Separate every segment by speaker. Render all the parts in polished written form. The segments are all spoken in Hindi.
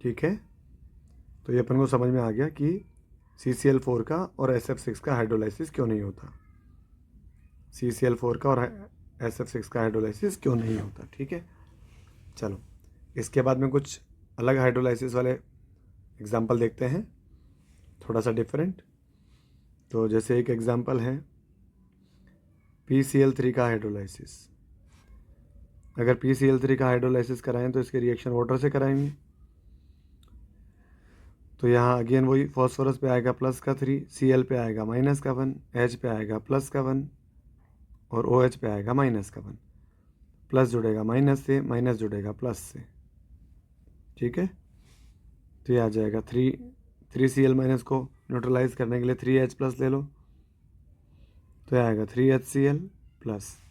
Speaker 1: ठीक है, तो ये अपन को समझ में आ गया कि CCl4 का और SF6 का हाइड्रोलाइसिस क्यों नहीं होता। CCl4 का और SF6 का हाइड्रोलाइसिस क्यों नहीं होता। ठीक है, चलो इसके बाद में कुछ अलग हाइड्रोलाइसिस वाले एग्जाम्पल देखते हैं, थोड़ा सा डिफरेंट। तो जैसे एक एग्जाम्पल है PCl3 का हाइड्रोलाइसिस। अगर PCl3 का हाइड्रोलाइसिस कराएं तो इसके रिएक्शन वाटर से कराएंगे। तो यहाँ अगेन वही फॉस्फोरस पे आएगा प्लस का 3, Cl पे आएगा माइनस का 1, H पे आएगा प्लस का 1 और OH पे आएगा माइनस का 1। प्लस जुड़ेगा माइनस से, माइनस जुड़ेगा प्लस से। ठीक है, तो ये आ जाएगा 3Cl माइनस को न्यूट्रलाइज करने के लिए 3H प्लस ले लो, तो ये आएगा 3HCl प्लस।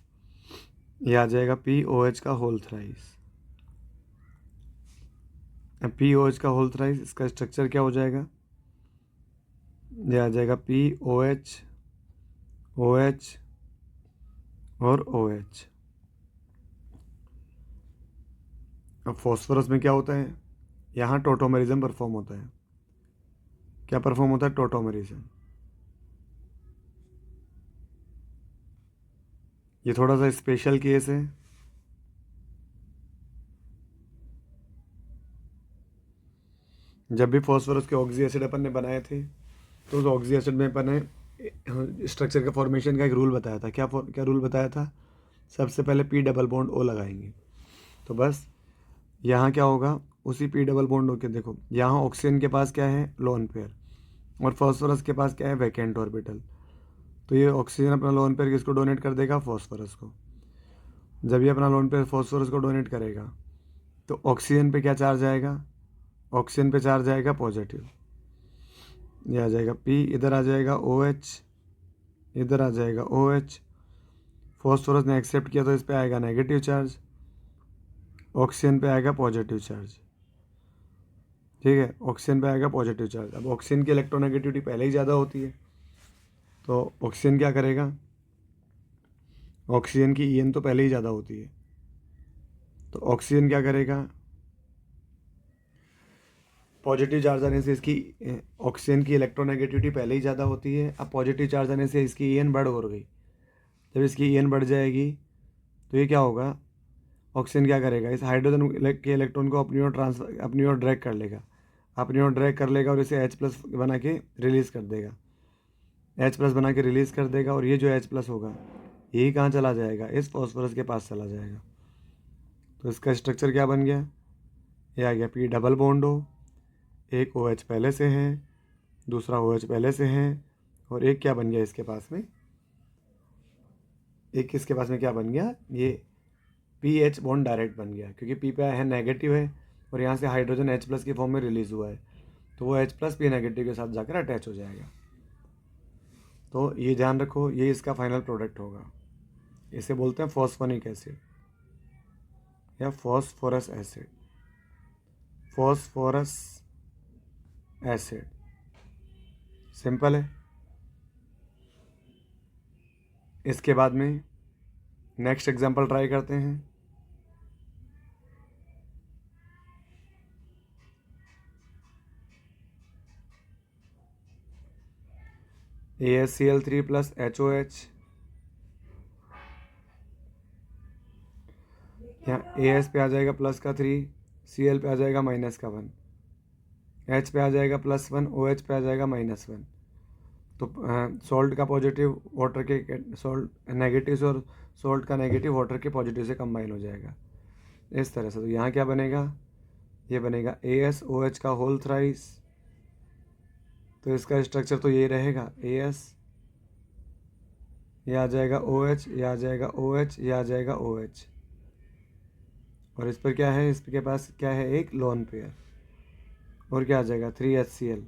Speaker 1: ये आ जाएगा POH का होल थ्राइस। अब POH का होल थ्राइस, इसका स्ट्रक्चर क्या हो जाएगा, ये आ जाएगा POH, OH और OH। अब फॉस्फोरस में क्या होता है, यहाँ टोटोमेरिज्म परफॉर्म होता है। क्या परफॉर्म होता है, टोटोमेरिज्म। ये थोड़ा सा स्पेशल केस है। जब भी फॉस्फोरस के ऑक्सी एसिड अपन ने बनाए थे तो उस ऑक्सी एसिड में अपन ने स्ट्रक्चर का फॉर्मेशन का एक रूल बताया था। क्या रूल बताया था, सबसे पहले P डबल बॉन्ड O लगाएंगे। तो बस यहाँ क्या होगा, उसी P डबल बॉन्ड O के देखो, यहाँ ऑक्सीजन के पास क्या है, लोन पेयर, और फॉस्फोरस के पास क्या है, वैकेंट ऑर्बिटल। तो ये ऑक्सीजन अपना लोन पेयर किसको डोनेट कर देगा, फॉस्फोरस को। जब ये अपना लोन पेयर फॉस्फोरस को डोनेट करेगा तो ऑक्सीजन पे क्या चार्ज आएगा, ऑक्सीजन पे चार्ज आएगा पॉजिटिव। ये आ जाएगा P, इधर आ जाएगा OH, इधर आ जाएगा OH। फॉस्फोरस ने एक्सेप्ट किया तो इस पे आएगा नेगेटिव चार्ज, ऑक्सीजन पे आएगा पॉजिटिव चार्ज। ठीक है, ऑक्सीजन पे आएगा पॉजिटिव चार्ज। अब ऑक्सीजन की इलेक्ट्रोनेगेटिविटी पहले ही ज़्यादा होती है, तो ऑक्सीजन क्या करेगा, ऑक्सीजन की EN तो पहले ही ज़्यादा होती है, तो ऑक्सीजन क्या करेगा, पॉजिटिव चार्ज आने से इसकी ऑक्सीजन की इलेक्ट्रोनेगेटिविटी पहले ही ज़्यादा होती है। अब पॉजिटिव चार्ज आने से इसकी EN बढ़ हो गई। जब इसकी EN बढ़ जाएगी तो ये क्या होगा, ऑक्सीजन क्या करेगा, इस हाइड्रोजन के इलेक्ट्रॉन को अपनी ओर ड्रैग कर लेगा, अपनी ओर ड्रैग कर लेगा और इसे H प्लस बना के रिलीज़ कर देगा, H प्लस बना के रिलीज़ कर देगा। और ये जो H प्लस होगा यही कहाँ चला जाएगा, इस फॉस्फोरस के पास चला जाएगा। तो इसका स्ट्रक्चर क्या बन गया, ये आ गया P डबल बॉन्ड O, एक OH पहले से है, दूसरा OH पहले से है, और एक क्या बन गया इसके पास में, एक इसके पास में क्या बन गया, ये PH बॉन्ड डायरेक्ट बन गया, क्योंकि P पे है नेगेटिव है और यहाँ से हाइड्रोजन H प्लस की फॉर्म में रिलीज़ हुआ है, तो वो H प्लस P नेगेटिव के साथ जाकर अटैच हो जाएगा। तो ये ध्यान रखो, ये इसका फाइनल प्रोडक्ट होगा। इसे बोलते हैं फॉस्फोनिक एसिड या phosphorous acid, phosphorous acid. Simple है। इसके बाद में नेक्स्ट एग्जांपल ट्राई करते हैं। ASCl3 प्लस HOH, यहाँ AS पे आ जाएगा प्लस का 3, Cl पे आ जाएगा माइनस का 1, H पे आ जाएगा प्लस 1, OH पे आ जाएगा माइनस 1। तो सॉल्ट का पॉजिटिव वाटर के सॉल्ट नेगेटिव से, और सॉल्ट का नेगेटिव वाटर के पॉजिटिव से कंबाइन हो जाएगा इस तरह से। तो यहाँ क्या बनेगा, ये बनेगा ASOH का होल थ्राइस। तो इसका स्ट्रक्चर तो ये रहेगा, AS, ये आ जाएगा OH, ये आ जाएगा OH, ये आ जाएगा OH, और इस पर क्या है, इसके पास क्या है, एक लोन पेयर, और क्या आ जाएगा 3HCl।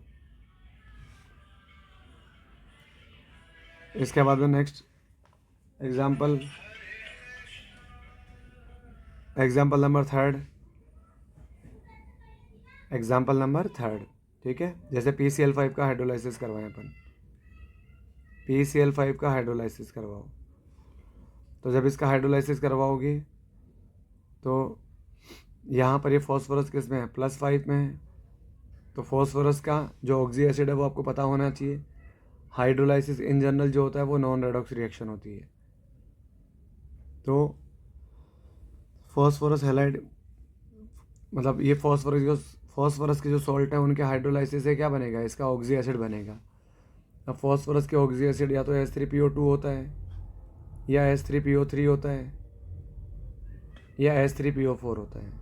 Speaker 1: इसके बाद में next example, example number third. ठीक है, जैसे PCl5 का हाइड्रोलाइसिस करवाएं अपन, PCl5 का हाइड्रोलाइसिस करवाओ। तो जब इसका हाइड्रोलाइसिस करवाओगे तो यहाँ पर ये फॉस्फोरस किस में है, +5 में है, तो फॉस्फोरस का जो ऑक्सी एसिड है वो आपको पता होना चाहिए। हाइड्रोलाइसिस इन जनरल जो होता है वो नॉन रेडॉक्स रिएक्शन होती है। तो फॉस्फोरस हैलाइड मतलब ये फॉस्फोरस के जो सॉल्ट है उनके हाइड्रोलाइसिस से क्या बनेगा, इसका ऑक्सी एसिड बनेगा। अब फॉस्फोरस के ऑक्सी एसिड या तो H3PO2 होता है, या H3PO3 होता है, या H3PO4 होता है।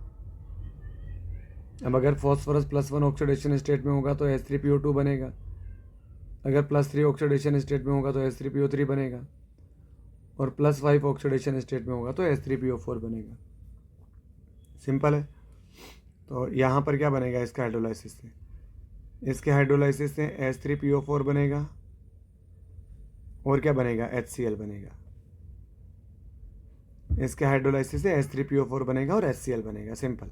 Speaker 1: अब अगर फॉस्फोरस +1 ऑक्सीडेशन स्टेट में होगा तो H3PO2 बनेगा, अगर +3 ऑक्सीडेशन स्टेट में होगा तो H3PO3 बनेगा, और +5 ऑक्सीडेशन स्टेट में होगा तो H3PO4 बनेगा। सिंपल है। तो यहाँ पर क्या बनेगा इसका हाइड्रोलाइसिस से, इसके हाइड्रोलाइसिस से H3PO4 बनेगा, और क्या बनेगा, HCl बनेगा। इसके हाइड्रोलाइसिस से H3PO4 बनेगा और HCl बनेगा। सिंपल।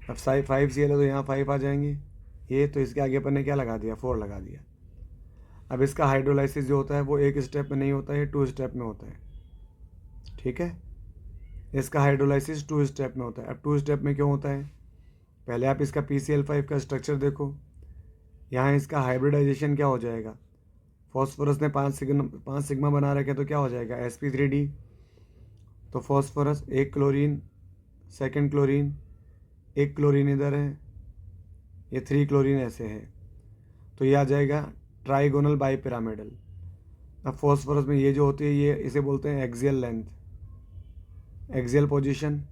Speaker 1: अब 5Cl है तो यहाँ 5 आ जाएंगे ये, तो इसके आगे अपन ने क्या लगा दिया, 4 लगा दिया। अब इसका हाइड्रोलाइसिस जो होता है वो एक स्टेप में नहीं होता है, 2 स्टेप में होता है। ठीक है, इसका हाइड्रोलाइसिस 2 स्टेप में होता है। अब 2 स्टेप में क्यों होता है, पहले आप इसका PCl5 का स्ट्रक्चर देखो। यहाँ इसका हाइब्रिडाइजेशन क्या हो जाएगा, फॉस्फोरस ने 5 सिग्मा बना रखे तो क्या हो जाएगा sp3d। तो फॉस्फोरस एक क्लोरीन, सेकंड क्लोरीन, एक क्लोरीन इधर है, ये 3 क्लोरीन ऐसे है, तो ये आ जाएगा ट्राइगोनल बाईपिरामिडल। अब फॉस्फोरस में ये जो होती है ये इसे बोलते हैं एक्सियल लेंथ, एक्सियल पोजीशन।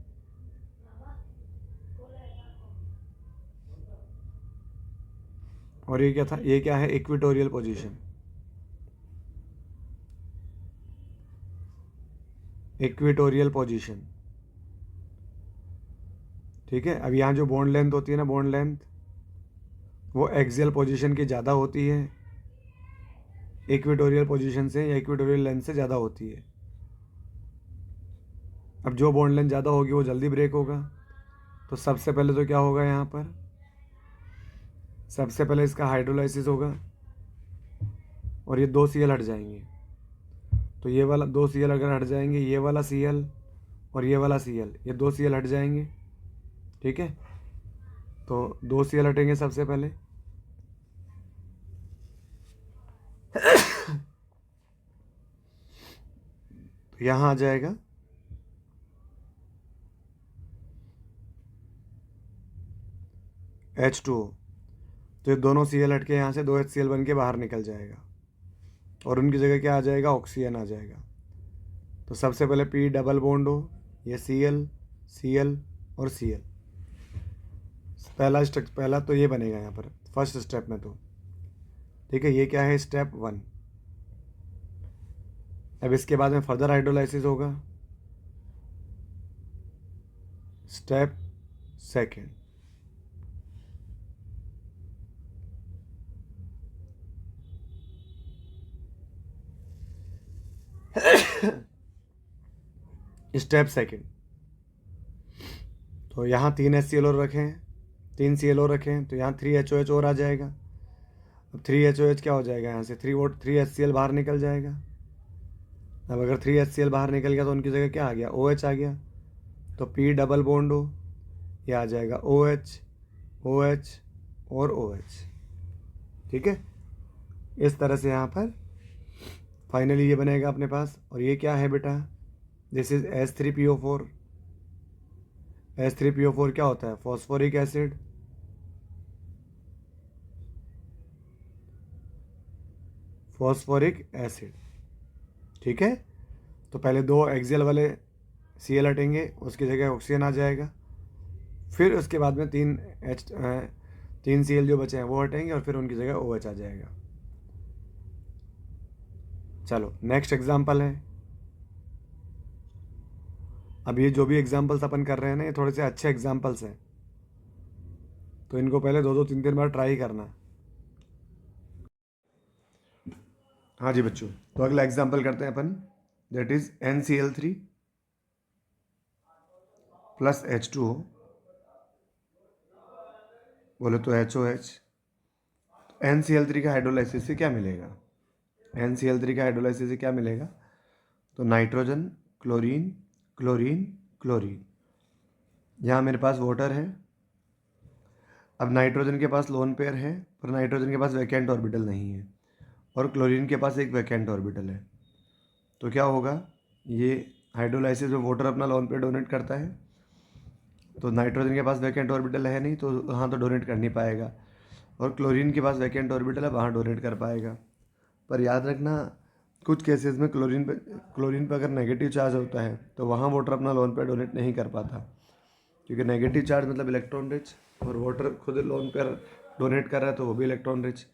Speaker 1: और ये क्या था, ये क्या है, इक्वेटोरियल पोजीशन। Equatorial position. ठीक है। अब यहाँ जो बॉन्ड लेंथ होती है ना, बॉन्ड लेंथ वो एक्सियल पोजीशन की ज़्यादा होती है इक्वेटोरियल पोजीशन से, या इक्वेटोरियल लेंथ से ज़्यादा होती है। अब जो बॉन्ड लेंथ ज़्यादा होगी वो जल्दी ब्रेक होगा। तो सबसे पहले तो क्या होगा यहाँ पर, सबसे पहले इसका हाइड्रोलाइसिस होगा और ये 2 Cl हट जाएंगे। तो ये वाला 2 Cl अगर हट जाएंगे, ये वाला Cl और ये वाला Cl, ये 2 Cl हट जाएंगे। ठीक है, तो 2 Cl हटेंगे सबसे पहले। तो यहाँ आ जाएगा H2O। तो ये दोनों Cl हट के यहाँ से 2 HCl बन के बाहर निकल जाएगा, और उनकी जगह क्या आ जाएगा, ऑक्सीजन आ जाएगा। तो सबसे पहले P डबल बॉन्ड हो, ये Cl, Cl और Cl। पहला तो ये बनेगा यहाँ पर फर्स्ट स्टेप में। तो ठीक है, ये क्या है, स्टेप 1। अब इसके बाद में फर्दर हाइड्रोलाइसिस होगा, स्टेप 2। स्टेप 2। तो यहाँ 3 HCl और रखें, 3 Cl और रखें, तो यहाँ 3 HOH और आ जाएगा। अब 3 HOH क्या हो जाएगा, यहाँ से 3 HCl बाहर निकल जाएगा। अब अगर 3 HCl बाहर निकल गया तो उनकी जगह क्या आ गया, OH आ गया। तो P डबल बॉन्ड हो, ये आ जाएगा OH, OH और OH। ठीक है, इस तरह से यहाँ पर फाइनली ये बनेगा अपने पास। और ये क्या है बेटा, दिस इज H3PO4। H3PO4 क्या होता है, फॉस्फोरिक एसिड, फॉस्फोरिक एसिड। ठीक है, तो पहले 2 एक्सियल वाले Cl हटेंगे, उसकी जगह ऑक्सीजन आ जाएगा। फिर उसके बाद में 3 Cl जो बचे हैं वो हटेंगे, और फिर उनकी जगह OH आ जाएगा। चलो नेक्स्ट एग्जाम्पल है। अब ये जो भी एग्जाम्पल्स अपन कर रहे हैं ना, ये थोड़े से अच्छे एग्जाम्पल्स हैं, तो इनको पहले 2-2 3-3 बार ट्राई करना। हाँ जी बच्चों, तो अगला एग्जाम्पल करते हैं अपन, that is NCl3 plus H2O, बोले तो HOH। NCl3 का हाइड्रोलाइसिस से क्या मिलेगा, NCl3 का हाइड्रोलाइसिस से क्या मिलेगा, तो नाइट्रोजन, क्लोरीन, क्लोरीन, क्लोरीन। यहाँ मेरे पास वाटर है, अब नाइट्रोजन के पास लोन पेयर है पर नाइट्रोजन के पास वैकेंट ऑर्बिटल नहीं है और क्लोरीन के पास एक वैकेंट ऑर्बिटल है, तो क्या होगा, ये हाइड्रोलाइसिस में वाटर अपना लोन पेयर डोनेट करता है, तो नाइट्रोजन के पास वैकेंट ऑर्बिटल है नहीं तो वहाँ तो डोनेट कर नहीं पाएगा, और क्लोरीन के पास वैकेंट ऑर्बिटल है वहाँ डोनेट कर पाएगा। पर याद रखना कुछ केसेस में क्लोरीन पे अगर नेगेटिव चार्ज होता है तो वहाँ वाटर अपना लोन पेयर डोनेट नहीं कर पाता, क्योंकि नेगेटिव चार्ज मतलब इलेक्ट्रॉन रिच, और वाटर खुद लोन पेयर डोनेट कर रहा है तो वो भी इलेक्ट्रॉन रिच।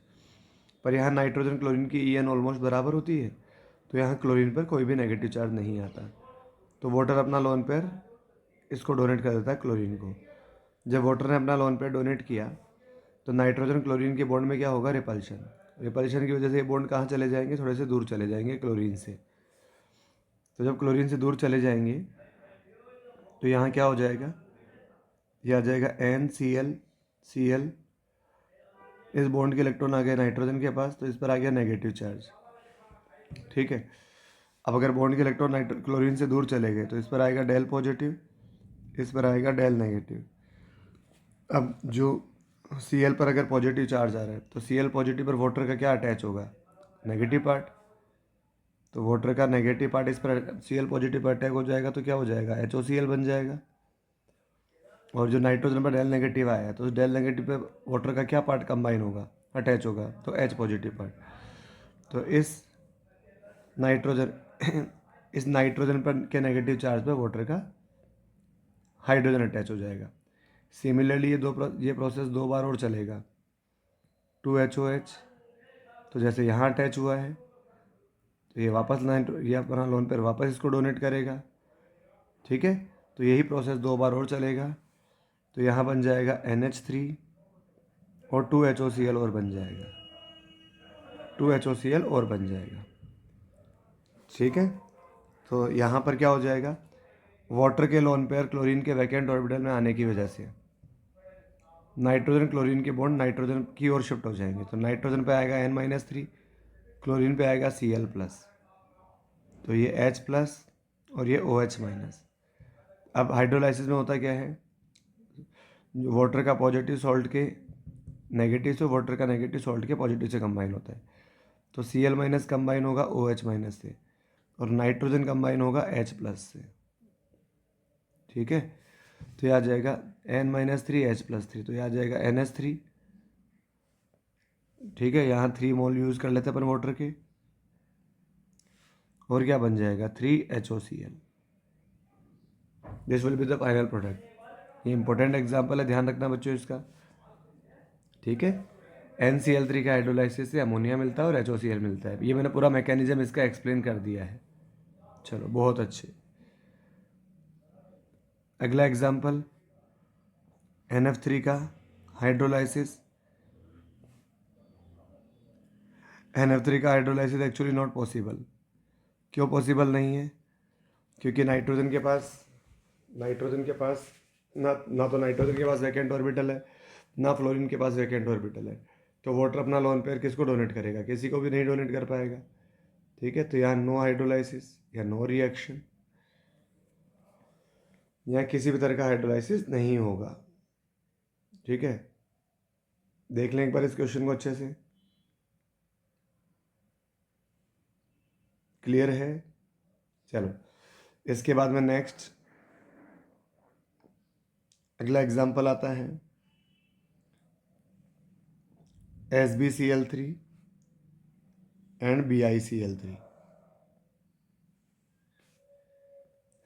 Speaker 1: पर यहाँ नाइट्रोजन क्लोरीन की ई एन ऑलमोस्ट बराबर होती है, तो यहाँ क्लोरीन पर कोई भी नेगेटिव चार्ज नहीं आता, तो वाटर अपना लोन पेयर इसको डोनेट कर देता है क्लोरीन को। जब वाटर ने अपना लोन पेयर डोनेट किया तो नाइट्रोजन क्लोरीन के बॉन्ड में क्या होगा, रिपल्शन। रिपल्शन की वजह से ये बॉन्ड कहाँ चले जाएंगे, थोड़े से दूर चले जाएंगे क्लोरीन से। तो जब क्लोरीन से दूर चले जाएंगे तो यहाँ क्या हो जाएगा, ये आ जाएगा NCl। इस बॉन्ड के इलेक्ट्रॉन आ गए नाइट्रोजन के पास, तो इस पर आ गया नेगेटिव चार्ज। ठीक है, अब अगर बॉन्ड के इलेक्ट्रॉन क्लोरीन से दूर चले गए तो इस पर आएगा डेल पॉजिटिव, इस पर आएगा डेल नेगेटिव। अब जो Cl पर अगर पॉजिटिव चार्ज आ रहा है तो Cl पॉजिटिव पर वाटर का क्या अटैच होगा, नेगेटिव पार्ट, तो वाटर का नेगेटिव पार्ट इस पर Cl पॉजिटिव पर अटैक हो जाएगा तो क्या हो जाएगा, HOCl बन जाएगा। और जो नाइट्रोजन पर डेल नेगेटिव आया है तो उस डेल नेगेटिव पे वाटर का क्या पार्ट कंबाइन होगा, अटैच होगा, तो H पॉजिटिव पार्ट। तो इस नाइट्रोजन पर के नेगेटिव चार्ज पर वाटर का हाइड्रोजन अटैच हो जाएगा। सिमिलरली ये प्रोसेस 2 बार और चलेगा, 2HOH, तो जैसे यहाँ अटैच हुआ है तो ये अपना लोन पेयर वापस इसको डोनेट करेगा। ठीक है, तो यही प्रोसेस 2 बार और चलेगा, तो यहाँ बन जाएगा NH3 और 2HOCl और बन जाएगा, 2HOCl और बन जाएगा। ठीक है, तो यहाँ पर क्या हो जाएगा, वाटर के लोन पेयर क्लोरीन के वैकेंट ऑर्बिटल में आने की वजह से नाइट्रोजन क्लोरीन के बॉन्ड नाइट्रोजन की ओर शिफ्ट हो जाएंगे, तो नाइट्रोजन पे आएगा N-3, क्लोरीन पे आएगा Cl+, तो ये H+ और ये OH-। अब हाइड्रोलाइसिस में होता क्या है, वाटर का पॉजिटिव सॉल्ट के नेगेटिव से, वाटर का नेगेटिव सॉल्ट के पॉजिटिव से कंबाइन होता है, तो Cl- कंबाइन होगा OH- से और नाइट्रोजन कंबाइन होगा H+ से। ठीक है, तो ये आ जाएगा N-3 H+3, तो ये आ जाएगा NH3। ठीक है, यहाँ 3 मोल यूज़ कर लेते हैं अपन वाटर के, और क्या बन जाएगा, 3HOCl। This will be the final product. ये इंपॉर्टेंट एग्जाम्पल है, ध्यान रखना बच्चों इसका। ठीक है, NCl3 का हाइड्रोलाइसिस से अमोनिया मिलता है और HOCl मिलता है। ये मैंने पूरा मैकेनिज्म इसका एक्सप्लेन कर दिया है। चलो, बहुत अच्छे। अगला एग्जाम्पल NF3 का हाइड्रोलाइसिस। NF3 का हाइड्रोलाइसिस एक्चुअली नॉट पॉसिबल। क्यों पॉसिबल नहीं है, क्योंकि नाइट्रोजन के पास ना तो नाइट्रोजन के पास वैकेंट ऑर्बिटल है, ना फ्लोरीन के पास वैकेंट ऑर्बिटल है, तो वाटर अपना लोन पेयर किसको डोनेट करेगा, किसी को भी नहीं डोनेट कर पाएगा। ठीक है, तो यहाँ नो हाइड्रोलाइसिस या नो रिएक्शन, यहाँ किसी भी तरह का हाइड्रोलाइसिस नहीं होगा। ठीक है, देख लें एक बार इस क्वेश्चन को अच्छे से, क्लियर है। चलो, इसके बाद में नेक्स्ट अगला एग्जाम्पल आता है SbCl3 and BiCl3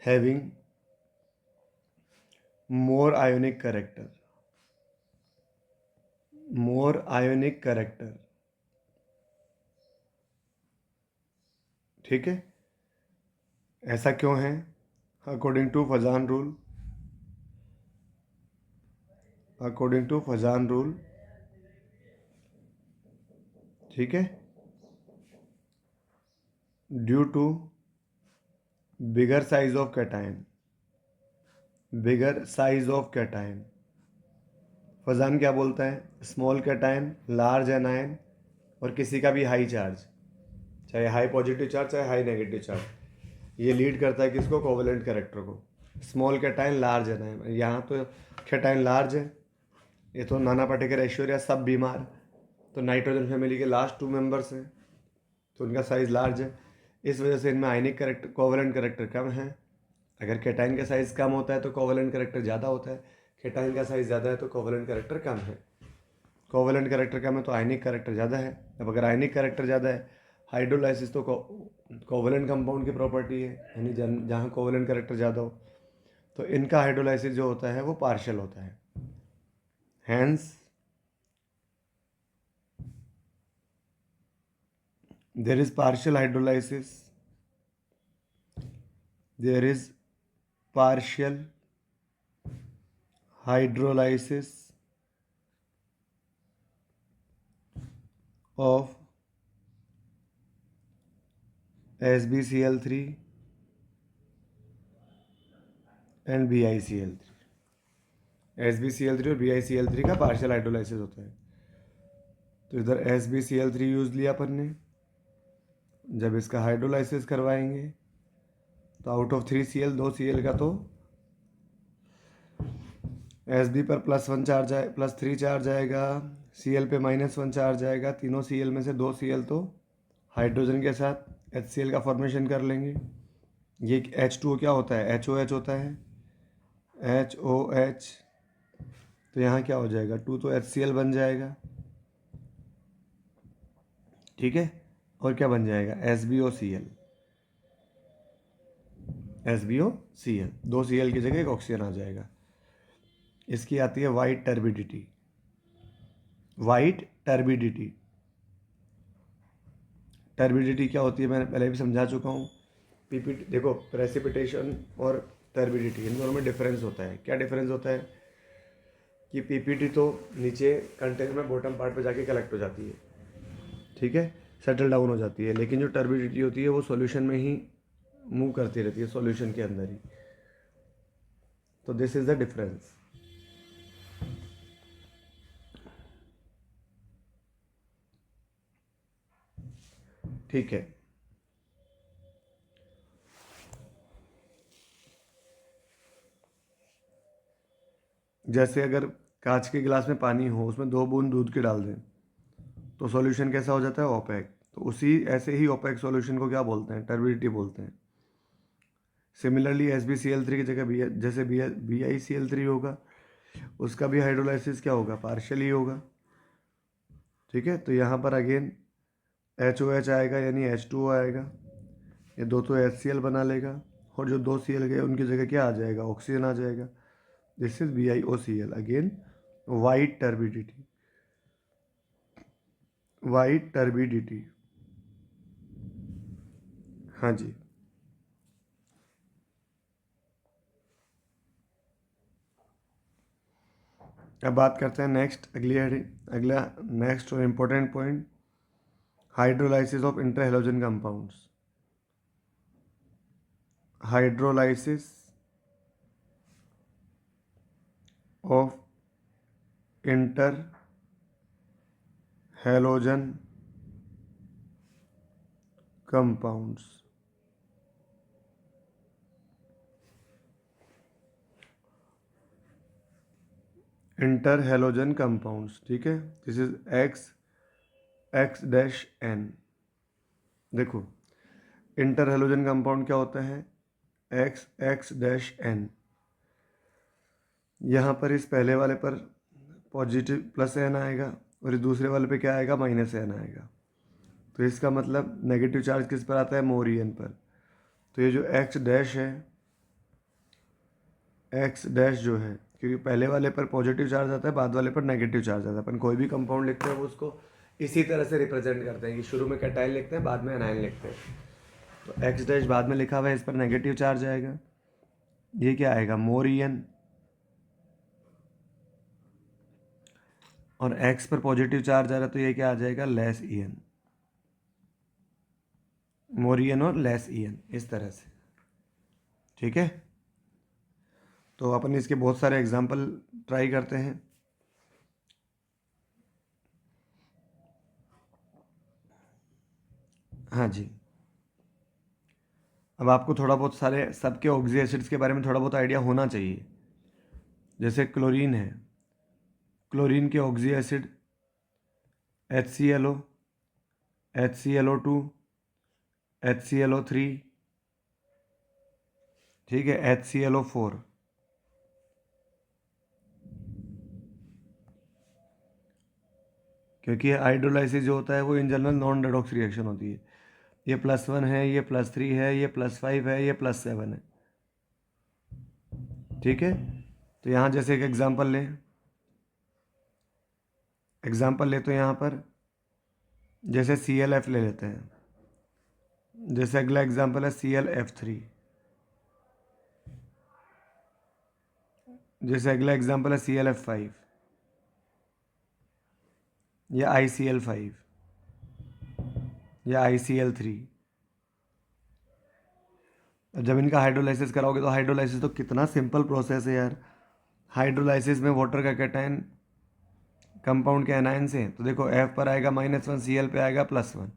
Speaker 1: having more ionic character। ठीक है, ऐसा क्यों है, अकॉर्डिंग टू फजान रूल। ठीक है, due to bigger size of cation. Fajans क्या बोलता है, स्मॉल कैटायन, लार्ज एनायन और किसी का भी हाई चार्ज, चाहे हाई पॉजिटिव चार्ज चाहे हाई नेगेटिव चार्ज, ये लीड करता है किसको, कोवेलेंट कैरेक्टर को। स्मॉल कैटायन, लार्ज एनायन, यहाँ तो कैटायन लार्ज है ये तो नाना पाटेकर, ऐश्वर्या सब बीमार, तो नाइट्रोजन फैमिली के लास्ट 2 मेंबर्स हैं, तो उनका साइज़ लार्ज है। इस वजह से इनमें आयनिक करेक्टर, कोवेलेंट करेक्टर कम है। अगर कैटाइन का साइज़ कम होता है तो कोवेलेंट करेक्टर ज़्यादा होता है, कैटाइन का साइज़ ज़्यादा है तो कोवेलेंट करेक्टर कम है। कोवेलेंट करेक्टर कम है तो आयनिक करेक्टर ज़्यादा है। अब अगर आयनिक करेक्टर ज़्यादा है, हाइड्रोलाइसिस तो कोवेलेंट कंपाउंड की प्रॉपर्टी है, यानी जहाँ कोवेलेंट करेक्टर ज़्यादा हो, तो इनका हाइड्रोलाइसिस जो होता है वो पार्शियल होता है। Hence there is partial hydrolysis, there is partial hydrolysis of SbCl3 and BiCl3। SbCl3 और BiCl3 का पार्शियल हाइड्रोलाइसिस होता है। तो इधर SbCl3 यूज लिया अपन ने, जब इसका हाइड्रोलाइसिस करवाएंगे तो आउट ऑफ 3Cl 2Cl का तो Sb पर +1 चार्ज आए, +3 चार्ज आएगा, Cl पे -1 चार्ज आएगा। तीनों Cl में से 2Cl तो हाइड्रोजन के साथ HCl का फॉर्मेशन कर लेंगे। ये H2O क्या होता है, HOH होता है, HOH। तो यहाँ क्या हो जाएगा, 2 तो HCl बन जाएगा, ठीक है। और क्या बन जाएगा, SbOCl, SbOCl, 2 Cl की जगह एक ऑक्सीजन आ जाएगा। इसकी आती है white turbidity. White turbidity, turbidity क्या होती है मैंने पहले भी समझा चुका हूँ। पीपीटी देखो, प्रेसिपिटेशन और टर्बिडिटी, इन दोनों में डिफरेंस होता है। क्या डिफरेंस होता है कि पीपीटी तो नीचे कंटेनर में बॉटम पार्ट पे जाके कलेक्ट हो जाती है, ठीक है, सेटल डाउन हो जाती है। लेकिन जो टर्बिडिटी होती है वो सॉल्यूशन में ही मूव करती रहती है, सॉल्यूशन के अंदर ही। तो दिस इज द डिफरेंस। ठीक है, जैसे अगर कांच के गिलास में पानी हो, उसमें 2 बूंद दूध के डाल दें तो सॉल्यूशन कैसा हो जाता है, ओपेक। तो उसी ऐसे ही ओपेक सॉल्यूशन को क्या बोलते हैं, टर्बिडिटी बोलते हैं। सिमिलरली SbCl3 की जगह जैसे BiCl3 होगा, उसका भी हाइड्रोलाइसिस क्या होगा, पार्शियल ही होगा, ठीक है। तो यहाँ पर अगेन HOH आएगा, यानी H2O आएगा, ये 2 तो HCl बना लेगा, और जो 2 Cl गए उनकी जगह क्या आ जाएगा, ऑक्सीजन आ जाएगा। This is BiOCl, again white turbidity, white turbidity. हाँ जी, अब बात करते हैं नेक्स्ट, अगला नेक्स्ट और important point, hydrolysis of interhalogen compounds. Hydrolysis of interhalogen compounds. Interhalogen compounds, ठीक है। This is X-N। देखो, इंटरहैलोजन कंपाउंड क्या होता है, X-N। यहाँ पर इस पहले वाले पर पॉजिटिव +N आएगा और इस दूसरे वाले पे क्या आएगा, -N आएगा। तो इसका मतलब नेगेटिव चार्ज किस पर आता है, मोरियन पर। तो ये जो X' है, X' जो है, क्योंकि पहले वाले पर पॉजिटिव चार्ज आता है, बाद वाले पर नेगेटिव चार्ज आता है। अपन कोई भी कंपाउंड लिखते हैं वो उसको इसी तरह से रिप्रेजेंट करते हैं कि शुरू में कैटाइन लिखते हैं, बाद में एनाइन लिखते हैं। तो X' बाद में लिखा हुआ है, इस पर नेगेटिव चार्ज आएगा, ये क्या आएगा, मोरियन। और X पर पॉजिटिव चार्ज आ रहा है तो ये क्या आ जाएगा, -En। मोरियन और -En, इस तरह से, ठीक है। तो अपन इसके बहुत सारे एग्जाम्पल ट्राई करते हैं। हाँ जी, अब आपको थोड़ा बहुत सारे सबके ऑक्सी एसिड्स के बारे में थोड़ा बहुत आइडिया होना चाहिए। जैसे क्लोरीन है, क्लोरीन के oxy acid HClO, HClO2, HClO3, ठीक है, HClO4। क्योंकि हाइड्रोलाइसिस जो होता है वो in general non redox reaction होती है। ये +1 है, ये +3 है, ये +5 है, ये +7 है, ठीक है। तो यहाँ जैसे एक एग्जाम्पल ले तो यहाँ पर जैसे ClF ले लेते हैं। जैसे अगला एग्जाम्पल है ClF3। जैसे अगला एग्जाम्पल है ClF5 या ICl5 या ICl3। जब इनका हाइड्रोलाइसिस कराओगे तो हाइड्रोलाइसिस तो कितना सिंपल प्रोसेस है यार। हाइड्रोलाइसिस में वाटर का कैटायन कंपाउंड के एनायन से, तो देखो F पर आएगा -1, Cl पे आएगा +1,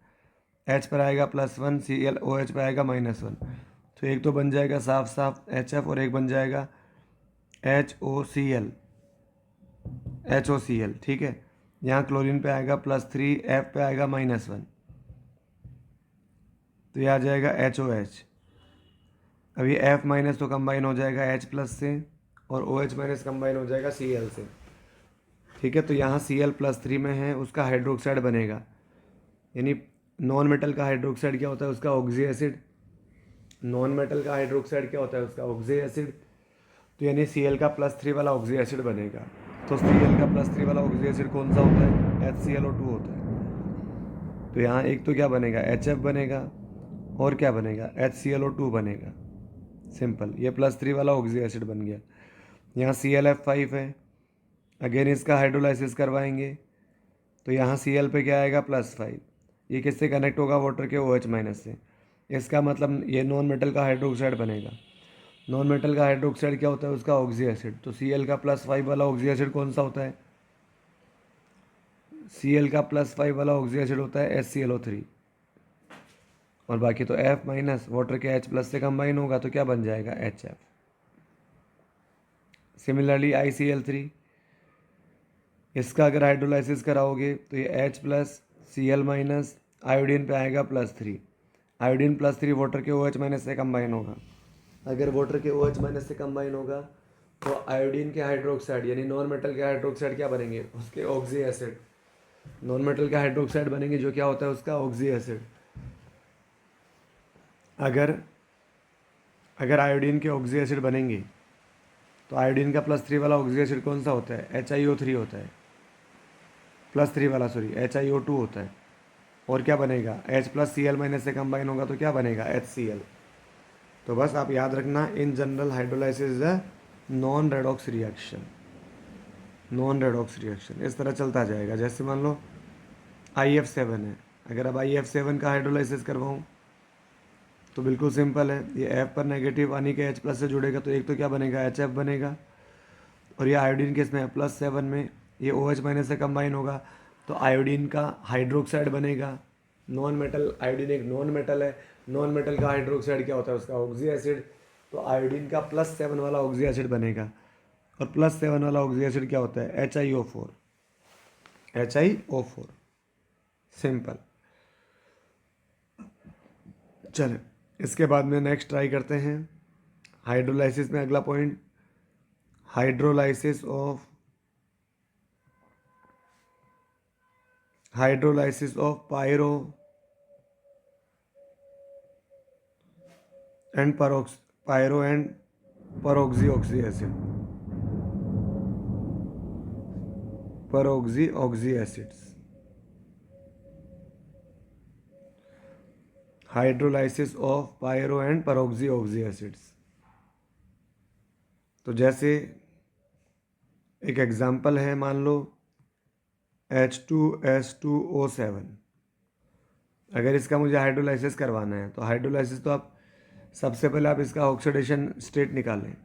Speaker 1: H पर आएगा +1, Cl OH पे आएगा -1। तो एक तो बन जाएगा साफ साफ HF और एक बन जाएगा HOCl, ठीक है। यहाँ क्लोरीन पे आएगा +3, F पे आएगा -1, तो ये आ जाएगा HOH। अब ये F माइनस तो कंबाइन हो जाएगा H+ से और OH- कंबाइन हो जाएगा Cl से, ठीक है। तो यहाँ Cl+3 में है, उसका हाइड्रोक्साइड बनेगा, यानी नॉन मेटल का हाइड्रोक्साइड क्या होता है उसका ऑक्सी एसिड। नॉन मेटल का हाइड्रोक्साइड क्या होता है उसका ऑक्सी एसिड। तो यानी Cl का +3 वाला ऑक्सी एसिड बनेगा। तो Cl का +3 वाला ऑक्सी एसिड कौन सा होता है? HClO2 होता है। तो यहाँ एक तो क्या बनेगा, HF बनेगा, और क्या बनेगा, HClO2 बनेगा। सिंपल, ये +3 वाला ऑक्सी एसिड बन गया। यहाँ ClF5 है, अगेन इसका हाइड्रोलाइसिस करवाएंगे, तो यहाँ Cl पे क्या आएगा +5। ये किससे कनेक्ट होगा? वाटर के OH- से। इसका मतलब ये नॉन मेटल का हाइड्रोक्साइड बनेगा। नॉन मेटल का हाइड्रोक्साइड क्या होता है उसका ऑक्सी एसिड। तो Cl का +5 वाला ऑक्सी एसिड कौन सा होता है? Cl का +5 वाला ऑक्सी एसिड होता है HClO3। और बाकी तो F- वाटर के H+ से कंबाइन होगा तो क्या बन जाएगा? HF। सिमिलरली ICl3, इसका अगर हाइड्रोलाइसिस कराओगे तो ये H+, Cl-, आयोडीन पे आएगा +3। आयोडीन +3 वाटर के OH- से कंबाइन होगा। अगर वाटर के OH- से कंबाइन होगा तो आयोडीन के हाइड्रोक्साइड यानी नॉन मेटल के हाइड्रोक्साइड क्या बनेंगे? उसके ऑक्सी एसिड। नॉन मेटल के हाइड्रोक्साइड बनेंगे जो क्या होता है उसका ऑक्सी एसिड। अगर अगर आयोडीन के ऑक्सी एसिड बनेंगे तो आयोडीन का +3 वाला ऑक्सी एसिड कौन सा होता है? HiO3 होता है। +3 वाला सॉरी HiO2 होता है। और क्या बनेगा? H+Cl- से कंबाइन होगा तो क्या बनेगा? HCl। तो बस आप याद रखना, इन general hydrolysis is a non redox reaction. Non redox reaction इस तरह चलता जाएगा। जैसे मान लो IF7 है, अगर अब IF7 का हाइड्रोलाइसिस करवाऊँ तो बिल्कुल सिंपल है। ये F पर नेगेटिव यानी कि H+ से जुड़ेगा तो एक तो क्या बनेगा? HF बनेगा। और ये आयोडीन के इसमें +7 में ये OH- से कंबाइन होगा तो आयोडीन का हाइड्रोक्साइड बनेगा। नॉन मेटल, आयोडीन एक नॉन मेटल है। नॉन मेटल का हाइड्रोक्साइड क्या होता है उसका? Oxy acid. तो आयोडीन का +7 वाला ऑक्सी एसिड बनेगा। और +7 वाला ऑक्सी एसिड क्या होता है? HiO4। HiO4 simple. चले, इसके बाद में नेक्स्ट ट्राई करते हैं हाइड्रोलाइसिस में। अगला point, hydrolysis of pyro and peroxy acid, peroxy acids। Hydrolysis of pyro and peroxy acids. तो जैसे एक एग्जांपल है, मान लो H2S2O7। अगर इसका मुझे हाइड्रोलाइसिस करवाना है तो हाइड्रोलाइसिस तो आप सबसे पहले आप इसका ऑक्सीडेशन स्टेट निकालें।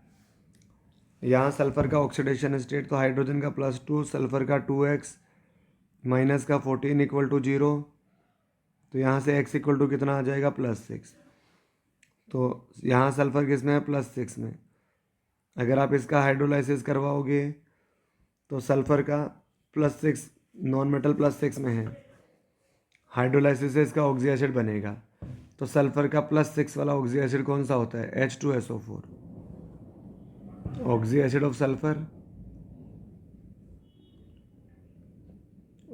Speaker 1: यहाँ सल्फ़र का ऑक्सीडेशन स्टेट तो हाइड्रोजन का +2, सल्फ़र का 2x, माइनस का 14 = 0। तो यहाँ से x = कितना आ जाएगा? +6। तो यहाँ सल्फ़र किस में है? +6 में। अगर आप इसका हाइड्रोलाइसिस करवाओगे तो सल्फर का +6 नॉन मेटल +6 में है, हाइड्रोलाइसिस से इसका ऑक्सी एसिड बनेगा। तो सल्फर का +6 वाला ऑक्सी एसिड कौन सा होता है? H2SO4, oxy acid of sulphur,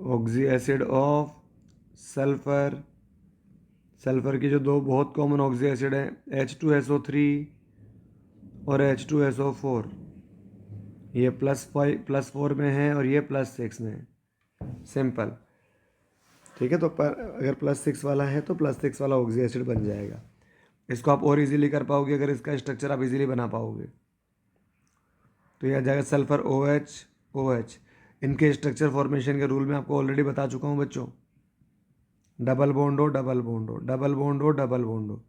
Speaker 1: oxy acid of sulphur. Sulphur की जो दो बहुत कॉमन ऑक्सी एसिड है H2SO3 और H2SO4, ये +4 में है और ये +6 में है, सिंपल। ठीक है, तो पर अगर +6 वाला है तो +6 वाला ऑक्सी एसिड बन जाएगा। इसको आप और इजीली कर पाओगे अगर इसका स्ट्रक्चर आप इजीली बना पाओगे। तो यह आ जाएगा सल्फर OH। इनके स्ट्रक्चर फॉर्मेशन के रूल में आपको ऑलरेडी बता चुका हूँ बच्चों। डबल बॉन्ड हो, डबल बॉन्ड हो, डबल बॉन्ड हो, डबल बॉन्ड हो।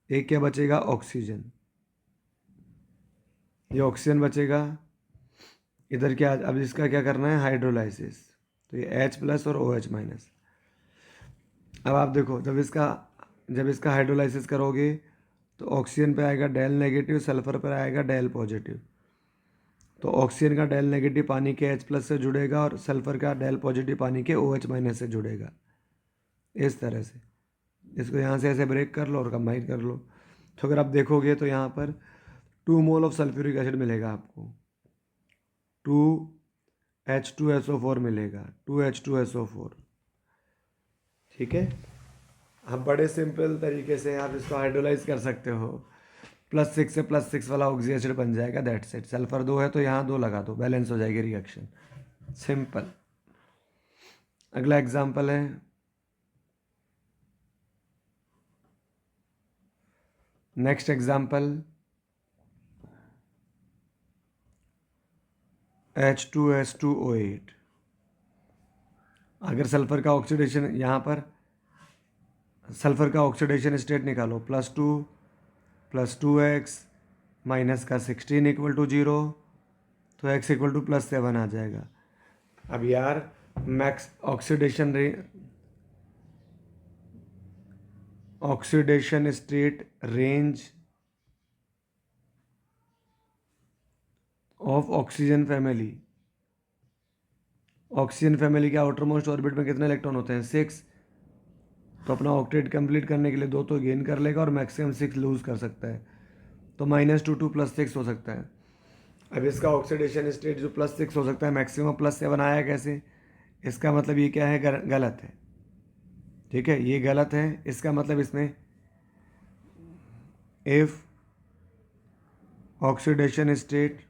Speaker 1: एक क्या बचेगा? ऑक्सीजन। ये ऑक्सीजन बचेगा। इधर क्या, अब इसका क्या करना है? हाइड्रोलाइसिस। तो ये H+ और OH-। अब आप देखो, जब इसका हाइड्रोलाइसिस करोगे तो ऑक्सीजन पे आएगा डेल नेगेटिव, सल्फर पर आएगा डेल पॉजिटिव। तो ऑक्सीजन का डेल नेगेटिव पानी के H+ से जुड़ेगा और सल्फर का डेल पॉजिटिव पानी के OH- से जुड़ेगा। इस तरह से इसको यहाँ से ऐसे ब्रेक कर लो और कंबाइन कर लो। तो अगर आप देखोगे तो यहाँ पर 2 मोल ऑफ सल्फ्यूरिक एसिड मिलेगा आपको, 2H2SO4 मिलेगा, 2H2SO4। ठीक है, आप बड़े सिंपल तरीके से आप इसको हाइड्रोलाइज कर सकते हो। +6 से +6 वाला ऑक्सी एसिड बन जाएगा, दैट्स इट। सल्फर 2 है तो यहाँ 2 लगा दो, बैलेंस हो जाएगी रिएक्शन, सिंपल। अगला एग्जाम्पल है नेक्स्ट एग्जाम्पल H2S2O8। अगर सल्फर का ऑक्सीडेशन, यहाँ पर सल्फर का ऑक्सीडेशन स्टेट निकालो, +2 + 2x माइनस का 16 = 0, तो x = +7 आ जाएगा। अब यार max oxidation state range of oxygen family, oxygen family के आउटर मोस्ट ऑर्बिट में कितने इलेक्ट्रॉन होते हैं? 6। तो अपना ऑक्टेट कंप्लीट करने के लिए 2 तो गेन कर लेगा और मैक्सिमम 6 लूज कर सकता है, तो -2 + 6 हो सकता है। अब इसका ऑक्सीडेशन स्टेट जो +6 हो सकता है, मैक्सिमम +7 आया कैसे? इसका मतलब ये क्या है? गलत है। ठीक है, ये गलत है। इसका मतलब इसमें if oxidation state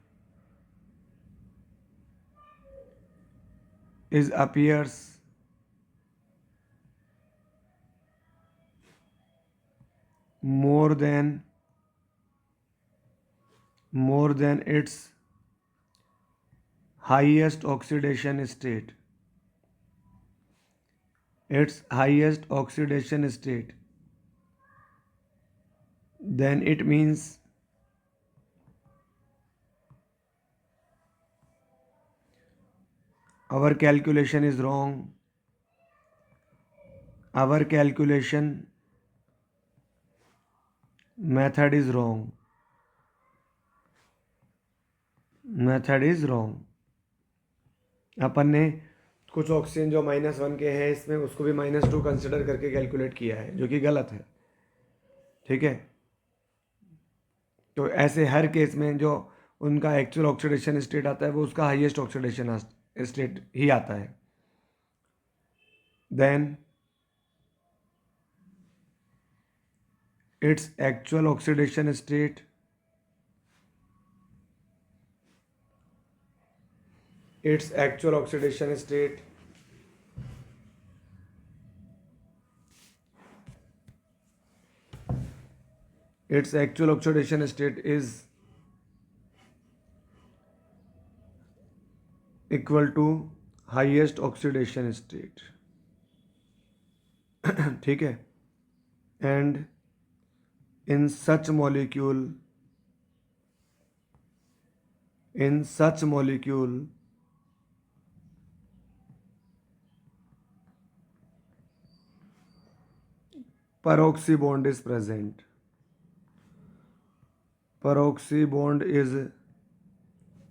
Speaker 1: is appears more than its highest oxidation state, then it means our calculation is wrong, our calculation method is wrong, अपन ने कुछ ऑक्सीजन जो -1 के हैं इसमें उसको भी -2 कंसिडर करके कैलकुलेट किया है, जो कि गलत है। ठीक है, तो ऐसे हर केस में जो उनका एक्चुअल ऑक्सीडेशन स्टेट आता है वो उसका हाईएस्ट ऑक्सीडेशन स्टेट ही आता है। Then its actual oxidation state its actual oxidation state its actual oxidation state is equal to highest oxidation state। ठीक है, and in such molecule peroxy bond is present, peroxy bond is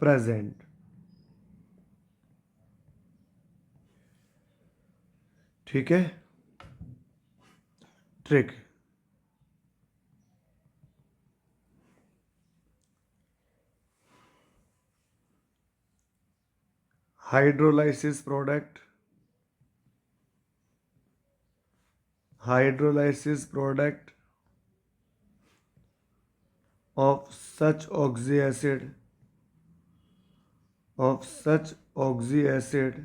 Speaker 1: present ठीक है, trick. Hydrolysis product, hydrolysis product of such oxy acid, of such oxy acid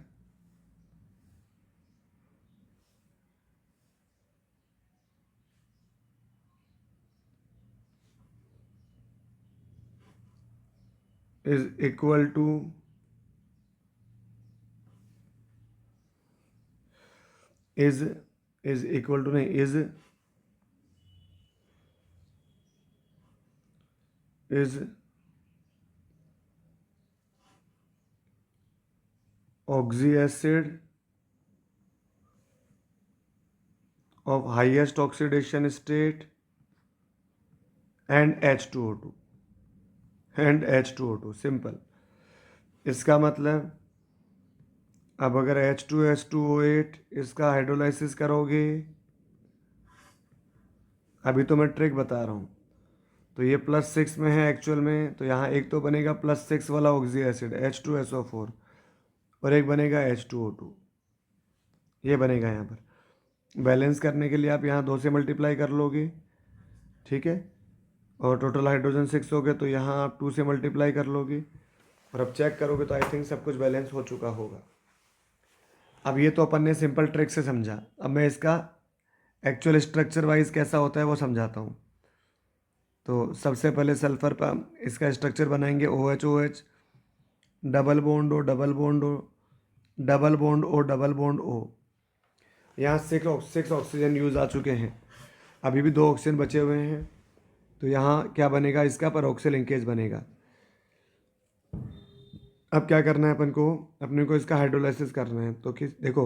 Speaker 1: is equal to, is equal to नहीं, is oxy acid of highest oxidation state and H2O2, and H2O2 simple. इसका मतलब अब अगर H2S2O8 इसका हाइड्रोलाइसिस करोगे, अभी तो मैं ट्रिक बता रहा हूँ, तो ये +6 में है एक्चुअल में, तो यहाँ एक तो बनेगा +6 वाला ऑक्सी एसिड H2SO4 और एक बनेगा H2O2, ये बनेगा यहाँ पर। बैलेंस करने के लिए आप यहाँ 2 से मल्टीप्लाई कर लोगे, ठीक है, और टोटल हाइड्रोजन 6 हो गए, तो यहाँ आप 2 से मल्टीप्लाई कर लोगे और अब चेक करोगे तो आई थिंक सब कुछ बैलेंस हो चुका होगा। अब ये तो अपन ने सिंपल ट्रिक से समझा, अब मैं इसका एक्चुअल स्ट्रक्चर वाइज कैसा होता है वो समझाता हूँ। तो सबसे पहले सल्फर पर इसका स्ट्रक्चर बनाएंगे OH double bond O, double bond O, double bond O, double bond O। यहाँ 6 ऑक्सीजन यूज़ आ चुके हैं, अभी भी 2 ऑक्सीजन बचे हुए हैं, तो यहाँ क्या बनेगा, इसका परऑक्सी लिंकेज बनेगा। अब क्या करना है अपने को इसका हाइड्रोलाइसिस करना है। तो देखो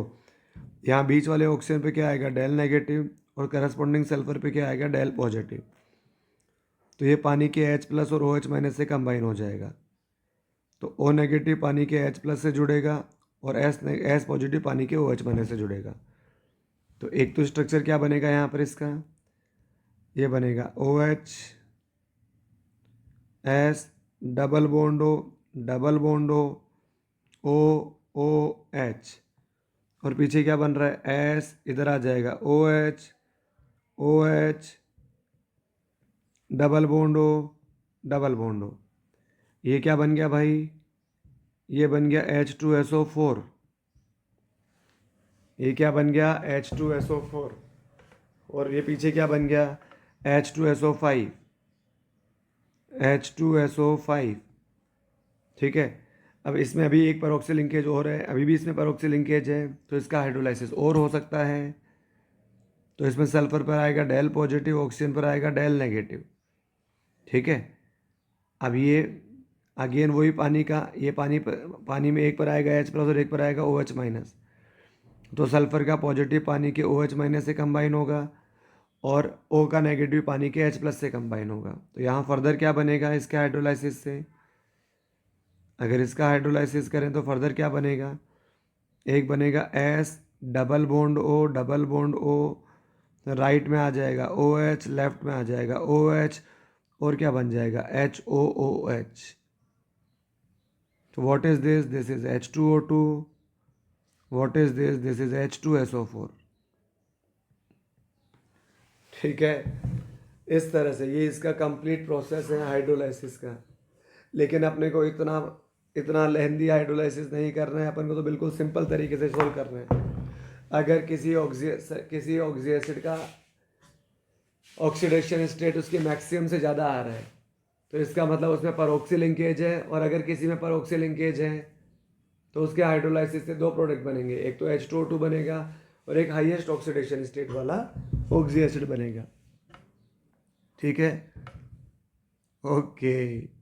Speaker 1: यहाँ बीच वाले ऑक्सीजन पे क्या आएगा, डेल नेगेटिव, और करस्पॉन्डिंग सल्फर पे क्या आएगा, डेल पॉजिटिव। तो ये पानी के H+ और OH- से कंबाइन हो जाएगा, तो O नेगेटिव पानी के H+ से जुड़ेगा और S पॉजिटिव पानी के OH- से जुड़ेगा। तो एक तो स्ट्रक्चर क्या बनेगा यहाँ पर इसका, ये बनेगा OH S double bond O, double bond O, OH, और पीछे क्या बन रहा है, S इधर आ जाएगा OH double bond O, double bond O। ये क्या बन गया भाई, ये बन गया H2SO4। ये क्या बन गया, H2SO4, और ये पीछे क्या बन गया, H2SO5, H2SO5, ठीक है। अब इसमें अभी एक परऑक्सी लिंकेज और है, अभी भी इसमें परऑक्सी लिंकेज है, तो इसका हाइड्रोलाइसिस और हो सकता है। तो इसमें सल्फर पर आएगा डेल पॉजिटिव, ऑक्सीजन पर आएगा डेल नेगेटिव, ठीक है। अब ये अगेन वही पानी का, ये पानी में एक पर आएगा H+ और एक पर आएगा OH-, तो सल्फर का पॉजिटिव पानी के OH- से कंबाइन होगा और O का नेगेटिव पानी के H+ से कंबाइन होगा। तो यहाँ फर्दर क्या बनेगा इसके हाइड्रोलाइसिस से, अगर इसका हाइड्रोलाइसिस करें तो फर्दर क्या बनेगा, एक बनेगा S double bond O, double bond O, right में आ जाएगा OH, लेफ्ट में आ जाएगा OH, और क्या बन जाएगा HOOH। तो what is this, this is H2O2, what is this, this is H2SO4, ठीक है। इस तरह से ये इसका कंप्लीट प्रोसेस है हाइड्रोलाइसिस का। लेकिन अपने को इतना इतना लेंदी हाइड्रोलाइसिस नहीं करना है, अपन को तो बिल्कुल सिंपल तरीके से सोल्व करना है। अगर किसी ऑक्सी एसिड का ऑक्सीडेशन स्टेट उसकी मैक्सिमम से ज़्यादा आ रहा है, तो इसका मतलब उसमें परऑक्सी लिंकेज है, और अगर किसी में परऑक्सी लिंकेज है तो उसके हाइड्रोलाइसिस से 2 प्रोडक्ट बनेंगे, एक तो H2O2 बनेगा और एक हाईएस्ट ऑक्सीडेशन स्टेट वाला ऑक्सी एसिड बनेगा, ठीक है। ओके,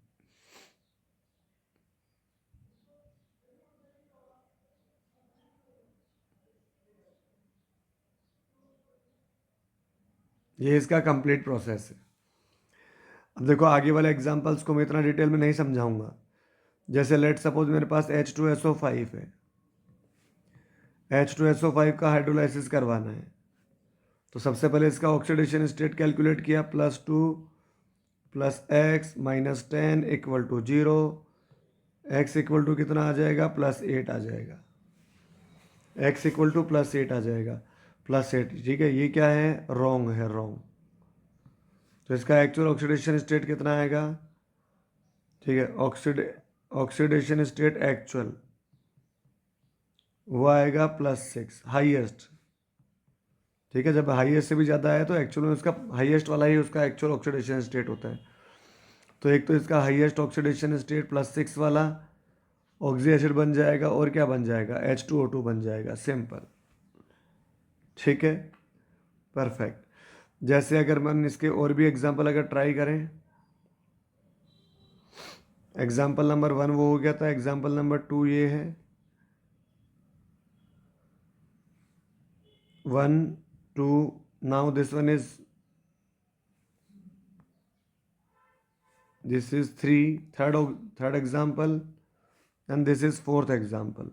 Speaker 1: ये इसका कंप्लीट प्रोसेस है। अब देखो आगे वाले एग्जांपल्स को मैं इतना डिटेल में नहीं समझाऊंगा। जैसे लेट सपोज मेरे पास H2SO5 है, H2SO5 का हाइड्रोलाइसिस करवाना है। तो सबसे पहले इसका ऑक्सीडेशन स्टेट कैलकुलेट किया, +2 + x - 10 = 0। x = कितना आ जाएगा, +8 आ जाएगा। x = +8 आ जाएगा, +8। ठीक है, ये क्या है, रॉन्ग है, रॉन्ग। तो इसका एक्चुअल ऑक्सीडेशन स्टेट कितना आएगा, ठीक है, ऑक्सीडेशन स्टेट एक्चुअल वो आएगा +6, हाईएस्ट। ठीक है, जब हाईएस्ट से भी ज़्यादा है तो एक्चुअल में उसका हाईएस्ट वाला ही उसका एक्चुअल ऑक्सीडेशन स्टेट होता है। तो एक तो इसका हाईएस्ट ऑक्सीडेशन स्टेट +6 वाला ऑक्सी एसिड बन जाएगा, और क्या बन जाएगा, H2O2 बन जाएगा, सिंपल। ठीक है, परफेक्ट। जैसे अगर मन इसके और भी एग्जांपल अगर ट्राई करें, एग्जांपल नंबर 1 वो हो गया था, एग्जांपल नंबर 2 ये है, 1 2। Now this one is, this is 3, third example, and this is fourth example,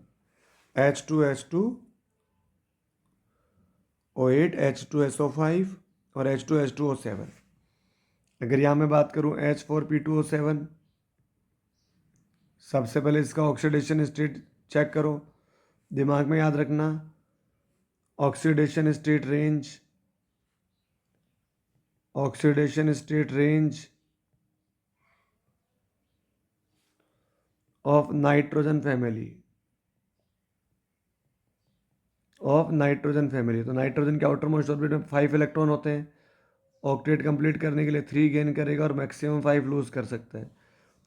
Speaker 1: H2H2O8 H2SO5 और H2H2O7। अगर यहाँ मैं बात करूँ H4P2O7, सबसे पहले इसका ऑक्सीडेशन स्टेट चेक करो, दिमाग में याद रखना, oxidation state range, oxidation state range of nitrogen family, of nitrogen family. तो नाइट्रोजन के आउटर मोस्ट ऑर्बिट में 5 इलेक्ट्रॉन होते हैं, ऑक्टेट कंप्लीट करने के लिए 3 गेन करेगा और मैक्सिमम 5 लूज कर सकता है।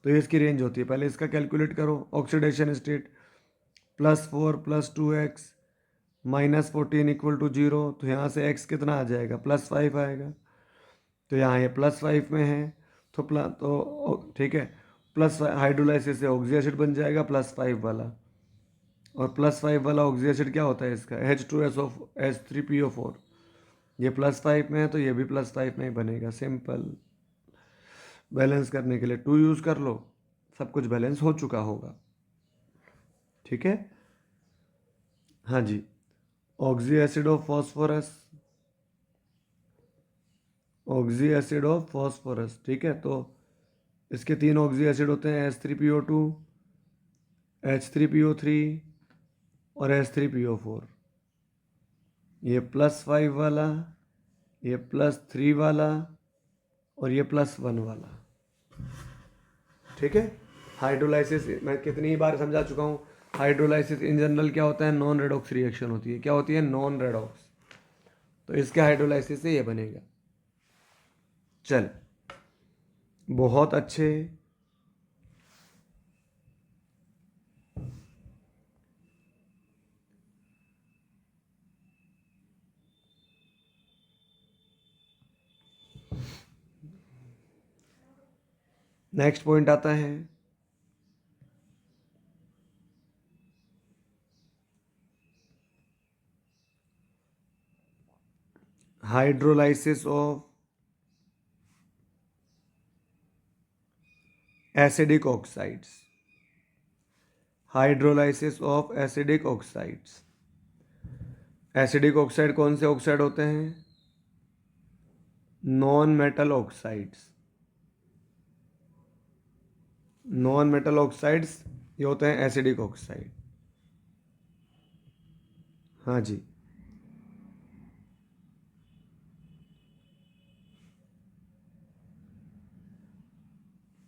Speaker 1: तो ये इसकी रेंज होती है। पहले इसका कैलकुलेट करो, ऑक्सीडेशन स्टेट +4 + 2x -14 = 0। तो यहाँ से x कितना आ जाएगा, +5 आएगा। तो यहाँ ये +5 में है, तो ठीक है, हाइड्रोलाइसिस से ऑक्सी एसिड बन जाएगा +5 वाला, और +5 वाला ऑक्सी एसिड क्या होता है इसका, H2SO3PO4। ये +5 में है तो ये भी +5 में ही बनेगा, सिंपल। बैलेंस करने के लिए 2 यूज़ कर लो, सब कुछ बैलेंस हो चुका होगा। ठीक है, हाँ जी। Oxy acid of phosphorus, oxy acid of phosphorus, ठीक है। तो इसके 3 ऑक्सी एसिड होते हैं, H3PO2 H3PO3 और H3PO4। ये +5 वाला, ये +3 वाला और ये +1 वाला। ठीक है, हाइड्रोलाइसिस मैं कितनी बार समझा चुका हूँ। हाइड्रोलाइसिस इन जनरल क्या होता है, नॉन रेडॉक्स रिएक्शन होती है। क्या होती है, नॉन रेडॉक्स। तो इसके हाइड्रोलाइसिस से ये बनेगा। चल, बहुत अच्छे। नेक्स्ट पॉइंट आता है hydrolysis of acidic oxides, hydrolysis of acidic oxides. Acidic oxide कौन से ऑक्साइड होते हैं, non metal oxides. Non metal oxides ये होते हैं एसिडिक ऑक्साइड। हाँ जी,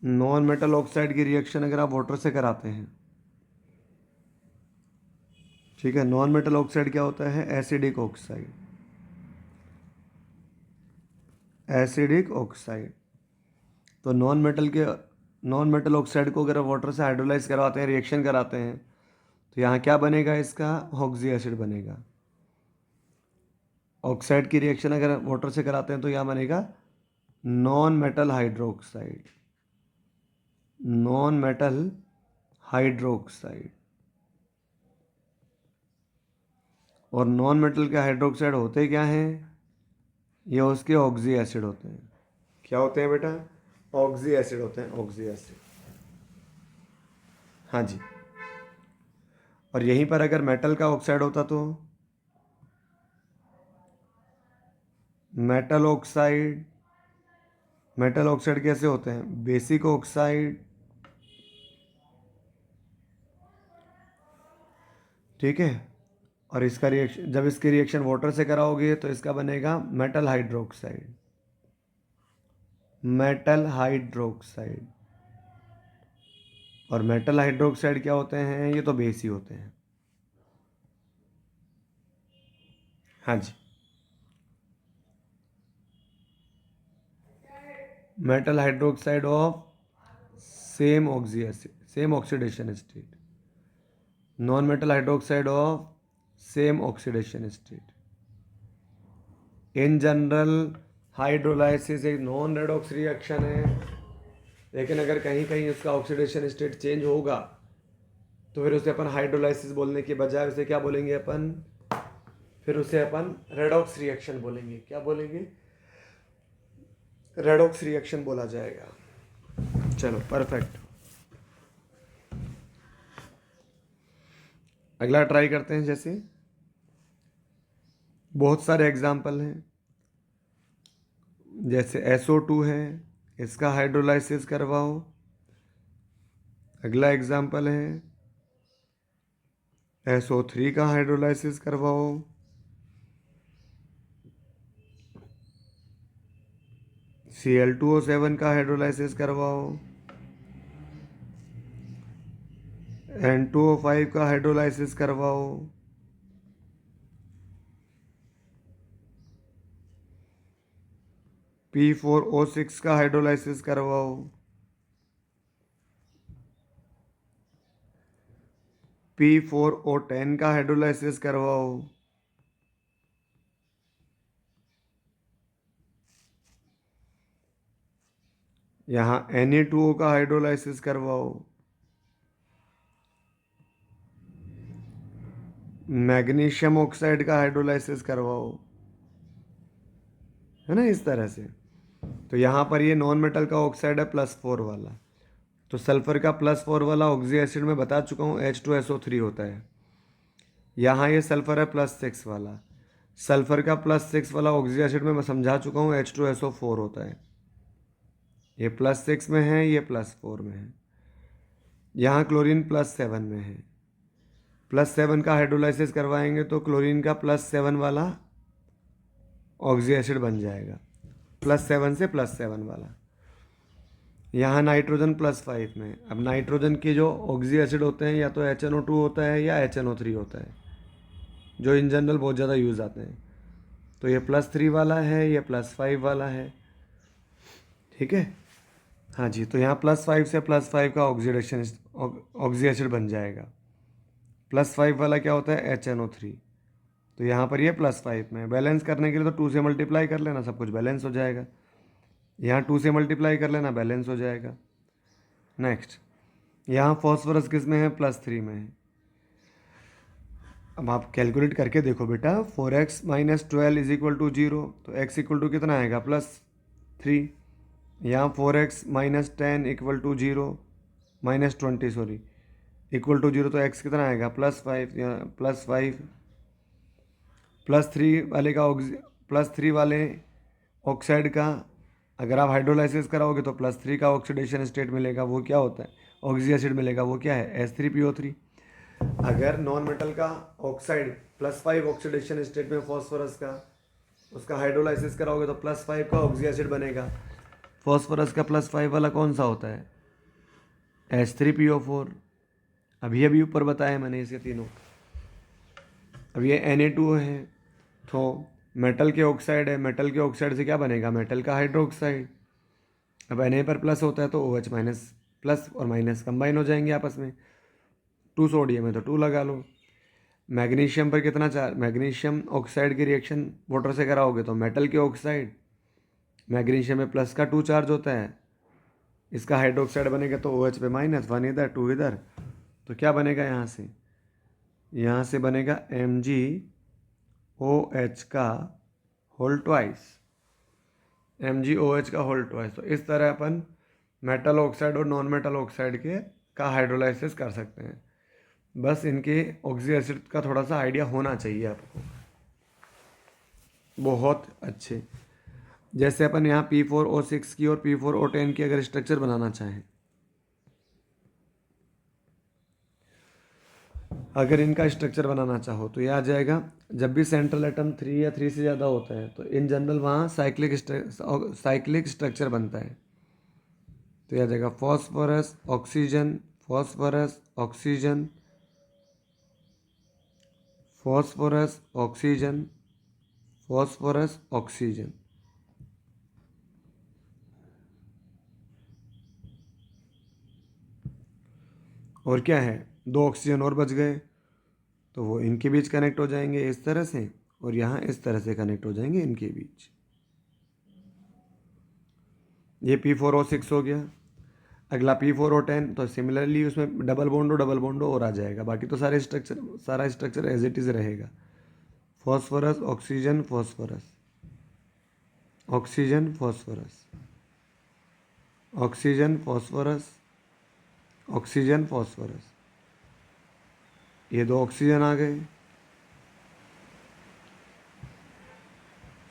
Speaker 1: नॉन मेटल ऑक्साइड की रिएक्शन अगर आप वाटर से कराते हैं, ठीक है, नॉन मेटल ऑक्साइड क्या होता है, एसिडिक ऑक्साइड, एसिडिक ऑक्साइड। तो नॉन मेटल ऑक्साइड को अगर आप वाटर से हाइड्रोलाइज करवाते हैं, रिएक्शन कराते हैं, तो यहाँ क्या बनेगा, इसका ऑक्सी एसिड बनेगा। ऑक्साइड की रिएक्शन अगर वाटर से कराते हैं तो यहाँ बनेगा non metal hydroxide, non metal hydroxide. और नॉन मेटल के हाइड्रोक्साइड होते क्या हैं, ये उसके ऑक्सी एसिड होते हैं। क्या होते हैं बेटा, ऑक्सी एसिड होते हैं, ऑक्सी एसिड। हाँ जी, और यहीं पर अगर मेटल का ऑक्साइड होता तो मेटल ऑक्साइड, मेटल ऑक्साइड कैसे होते हैं, बेसिक ऑक्साइड, ठीक है। और इसका रिएक्शन, जब इसकी रिएक्शन वाटर से कराओगे तो इसका बनेगा मेटल हाइड्रोक्साइड, मेटल हाइड्रोक्साइड। और मेटल हाइड्रोक्साइड क्या होते हैं, ये तो बेस ही होते हैं। हाँ जी, metal hydroxide of same oxidation state, non metal hydroxide of same oxidation state. In general hydrolysis एक नॉन रेडॉक्स रिएक्शन है, लेकिन अगर कहीं कहीं उसका ऑक्सीडेशन स्टेट चेंज होगा तो फिर उसे अपन हाइड्रोलाइसिस बोलने के बजाय उसे क्या बोलेंगे अपन, फिर उसे अपन रेडॉक्स रिएक्शन बोलेंगे। क्या बोलेंगे, रेडॉक्स रिएक्शन बोला जाएगा। चलो परफेक्ट, अगला ट्राई करते हैं। जैसे बहुत सारे एग्जाम्पल हैं, जैसे SO2 है, इसका हाइड्रोलाइसिस करवाओ। अगला एग्जाम्पल है SO3 का हाइड्रोलाइसिस करवाओ। Cl2O7 का हाइड्रोलाइसिस करवाओ। N2O5 का हाइड्रोलाइसिस करवाओ। P4O6 का हाइड्रोलाइसिस करवाओ। P4O10 का हाइड्रोलाइसिस करवाओ। यहाँ Na2O का हाइड्रोलाइसिस करवाओ। मैग्नीशियम ऑक्साइड का हाइड्रोलाइसिस करवाओ, है ना, इस तरह से। तो यहाँ पर ये नॉन मेटल का ऑक्साइड है +4 वाला, तो सल्फर का +4 वाला ऑक्सी एसिड में बता चुका हूँ H2SO3 होता है। यहाँ ये सल्फर है +6 वाला, सल्फर का +6 वाला ऑक्सी एसिड में मैं समझा चुका हूँ H2SO4 होता है। ये +6 में है, ये +4 में है। यहाँ क्लोरीन +7 में है, +7 का हाइड्रोलाइसिस करवाएंगे तो क्लोरीन का +7 वाला ऑक्सी एसिड बन जाएगा, +7 से +7 वाला। यहाँ नाइट्रोजन +5 में, अब नाइट्रोजन के जो ऑक्सी एसिड होते हैं या तो HNO2 होता है या HNO3 होता है, जो इन जनरल बहुत ज़्यादा यूज़ आते हैं। तो ये +3 वाला है, ये +5 वाला है, ठीक है। हाँ जी, तो यहाँ +5 से +5 का ऑक्सीडेशन ऑक्सी एसिड बन जाएगा। +5 वाला क्या होता है, HNO3। तो यहाँ पर ये +5 में, बैलेंस करने के लिए तो 2 से मल्टीप्लाई कर लेना, सब कुछ बैलेंस हो जाएगा। यहाँ 2 से मल्टीप्लाई कर लेना, बैलेंस हो जाएगा। नेक्स्ट, यहाँ फॉस्फोरस किस में है, +3 में है। अब आप कैलकुलेट करके देखो बेटा, 4x - 12 = 0, तो x = कितना आएगा, +3। यहाँ 4x - 10 = 0, -20 सॉरी, = 0, तो x कितना आएगा, +5। यहाँ +5, +3 वाले का +3 वाले ऑक्साइड का अगर आप हाइड्रोलाइसिस कराओगे तो +3 का ऑक्सीडेशन स्टेट मिलेगा, वो क्या होता है, ऑक्सी एसिड मिलेगा, वो क्या है, H3PO3। अगर नॉन मेटल का ऑक्साइड +5 ऑक्सीडेशन स्टेट में फॉस्फोरस का, उसका हाइड्रोलाइसिस कराओगे तो +5 का ऑक्सी एसिड बनेगा। फॉस्फोरस का +5 वाला कौन सा होता है, H3PO4। अभी अभी ऊपर बताया मैंने इसे तीनों। अब ये Na2 है, तो मेटल के ऑक्साइड है, मेटल के ऑक्साइड से क्या बनेगा, मेटल का हाइड्रोक्साइड। अब Na पर प्लस होता है तो OH माइनस, प्लस और माइनस कंबाइन हो जाएंगे आपस में। 2 सोडियम है तो 2 लगा लो। मैग्नीशियम पर कितना चार्ज, मैग्नीशियम ऑक्साइड की रिएक्शन वाटर से कराओगे तो मेटल के ऑक्साइड, मैग्नीशियम में प्लस का 2 चार्ज होता है, इसका हाइड्रोक्साइड बनेगा तो OH पे -1 इधर 2 इधर, तो क्या बनेगा यहाँ से बनेगा MgOH का होल ट्वाइस, MgOH का होल ट्वाइस। तो इस तरह अपन मेटल ऑक्साइड और नॉन मेटल ऑक्साइड के का हाइड्रोलाइसिस कर सकते हैं। बस इनके ऑक्सी एसिड का थोड़ा सा आइडिया होना चाहिए आपको। बहुत अच्छे। जैसे अपन यहाँ P4O6 की और P4O10 की अगर स्ट्रक्चर बनाना चाहें, अगर इनका स्ट्रक्चर बनाना चाहो तो यह आ जाएगा। जब भी सेंट्रल एटम 3 या 3 से ज़्यादा होता है तो इन जनरल वहाँ साइक्लिक स्ट्रक्चर बनता है। तो यह आ जाएगा phosphorus oxygen, phosphorus oxygen, phosphorus oxygen, phosphorus oxygen. और क्या है, 2 ऑक्सीजन और बच गए, तो वो इनके बीच कनेक्ट हो जाएंगे इस तरह से, और यहाँ इस तरह से कनेक्ट हो जाएंगे इनके बीच। ये P4O6 हो गया। अगला P4O10, तो सिमिलरली उसमें डबल बॉन्डो और आ जाएगा। बाकी तो सारा स्ट्रक्चर एज इट इज़ रहेगा। Phosphorus oxygen phosphorus, oxygen phosphorus, oxygen phosphorus, oxygen phosphorus. ये 2 ऑक्सीजन आ गए।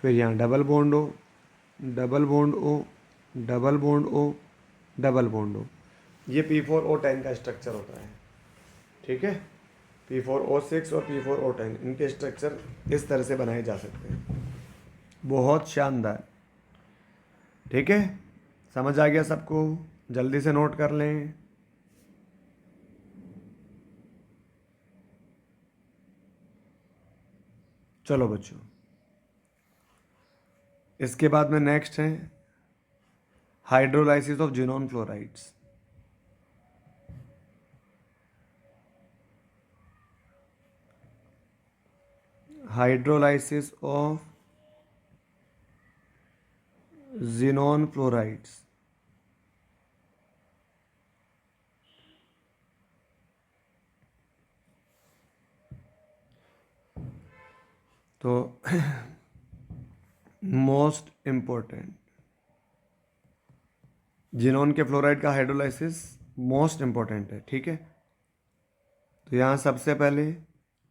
Speaker 1: फिर यहाँ double bond O, double bond O, double bond O, double bond O। ये P4O10 का स्ट्रक्चर होता है। ठीक है, P4O6 और P4O10 इनके स्ट्रक्चर इस तरह से बनाए जा सकते हैं। बहुत शानदार। ठीक है, समझ आ गया सबको? जल्दी से नोट कर लें। चलो बच्चों, इसके बाद में नेक्स्ट है hydrolysis of xenon fluorides. Hydrolysis of xenon fluorides. तो मोस्ट इम्पोर्टेंट, जिनोन के फ्लोराइड का हाइड्रोलाइसिस मोस्ट इम्पोर्टेंट है। ठीक है, तो यहाँ सबसे पहले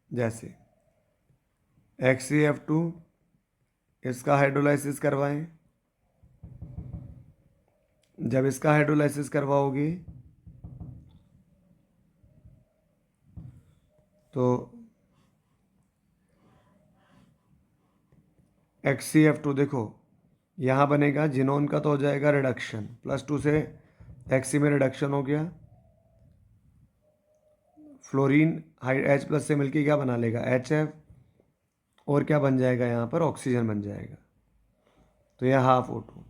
Speaker 1: जैसे XeF2, इसका हाइड्रोलाइसिस करवाएं। जब इसका हाइड्रोलाइसिस करवाओगे तो XeF2 देखो यहाँ बनेगा, जिनोन का तो हो जाएगा रिडक्शन, +2 से Xe में रिडक्शन हो गया। फ्लोरीन H+ से मिलके क्या बना लेगा, HF, और क्या बन जाएगा यहाँ पर, ऑक्सीजन बन जाएगा। तो यह हाफ O2।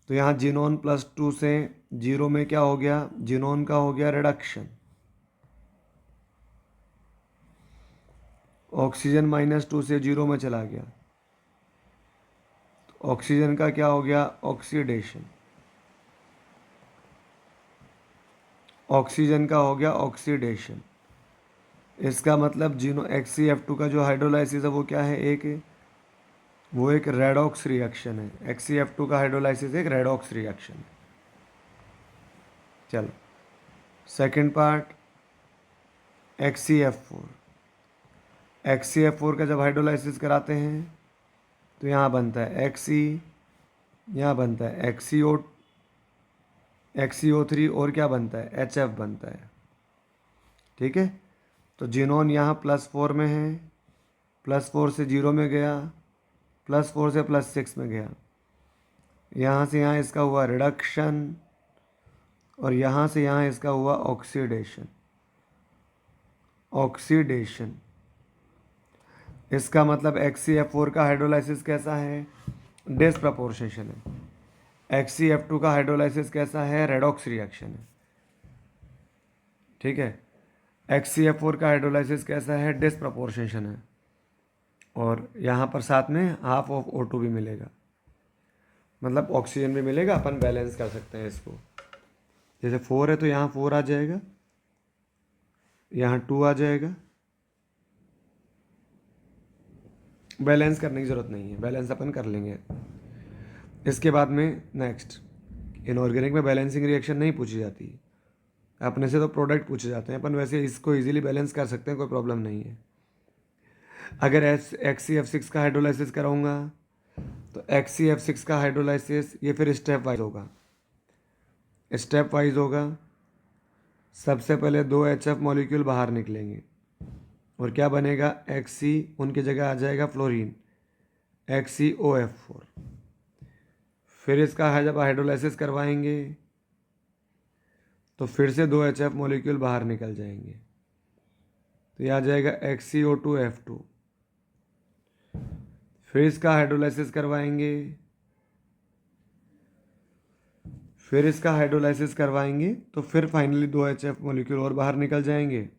Speaker 1: तो यहाँ जिनोन +2 से 0 में क्या हो गया, जिनोन का हो गया रिडक्शन। ऑक्सीजन -2 से 0 में चला गया, तो ऑक्सीजन का क्या हो गया, ऑक्सीडेशन। ऑक्सीजन का हो गया ऑक्सीडेशन। इसका मतलब XeF2 का जो हाइड्रोलाइसिस है वो क्या है, वो एक रेडॉक्स रिएक्शन है। XeF2 का हाइड्रोलाइसिस एक रेडॉक्स रिएक्शन है। चलो सेकंड पार्ट, XeF4। XeF4 का जब हाइड्रोलाइसिस कराते हैं तो यहाँ बनता है Xe, यहाँ बनता है XeO3, और क्या बनता है, HF बनता है। ठीक है, तो जिनोन यहाँ +4 में है, +4 से 0 में गया, +4 से +6 में गया, यहाँ से यहाँ इसका हुआ रिडक्शन, और यहाँ से यहाँ इसका हुआ ऑक्सीडेशन। ऑक्सीडेशन, इसका मतलब XeF4 का हाइड्रोलाइसिस कैसा है, डिसप्रपोर्शनेशन है। XeF2 का हाइड्रोलाइसिस कैसा है, रेडॉक्स रिएक्शन है। ठीक है, XeF4 का हाइड्रोलाइसिस कैसा है, डिसप्रपोर्शनेशन है। और यहाँ पर साथ में हाफ ऑफ O2 भी मिलेगा, मतलब ऑक्सीजन भी मिलेगा। अपन बैलेंस कर सकते हैं इसको। जैसे 4 है तो यहाँ 4 आ जाएगा, यहाँ 2 आ जाएगा। बैलेंस करने की ज़रूरत नहीं है, बैलेंस अपन कर लेंगे। इसके बाद में नेक्स्ट, इनऑर्गेनिक में बैलेंसिंग रिएक्शन नहीं पूछी जाती, अपने से तो प्रोडक्ट पूछे जाते हैं, अपन वैसे इसको इजीली बैलेंस कर सकते हैं, कोई प्रॉब्लम नहीं है। अगर XCF6 का हाइड्रोलाइसिस कराऊंगा तो XCF6 का हाइड्रोलाइसिस ये फिर स्टेप वाइज होगा। स्टेप वाइज होगा। सबसे पहले 2 HF मॉलिक्यूल बाहर निकलेंगे और क्या बनेगा, XC, उनकी जगह आ जाएगा फ्लोरीन, XCOF4। फिर इसका जब हाइड्रोलाइसिस करवाएंगे तो फिर से 2 HF मॉलिक्यूल बाहर निकल जाएंगे, तो यह आ जाएगा XCO2F2। फिर इसका हाइड्रोलाइसिस करवाएंगे, तो फिर फाइनली 2 HF मॉलिक्यूल और बाहर निकल जाएंगे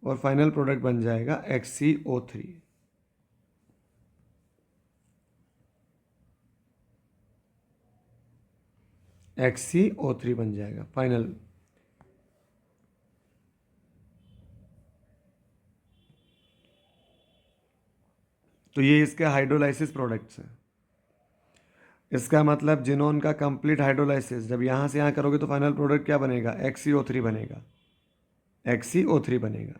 Speaker 1: और फाइनल प्रोडक्ट बन जाएगा XCO3। XCO3 बन जाएगा फाइनल। तो ये इसके हाइड्रोलाइसिस प्रोडक्ट्स हैं। इसका मतलब जिनोन का कंप्लीट हाइड्रोलाइसिस जब यहाँ से यहाँ करोगे तो फाइनल प्रोडक्ट क्या बनेगा, XCO3 बनेगा। XCO3 बनेगा।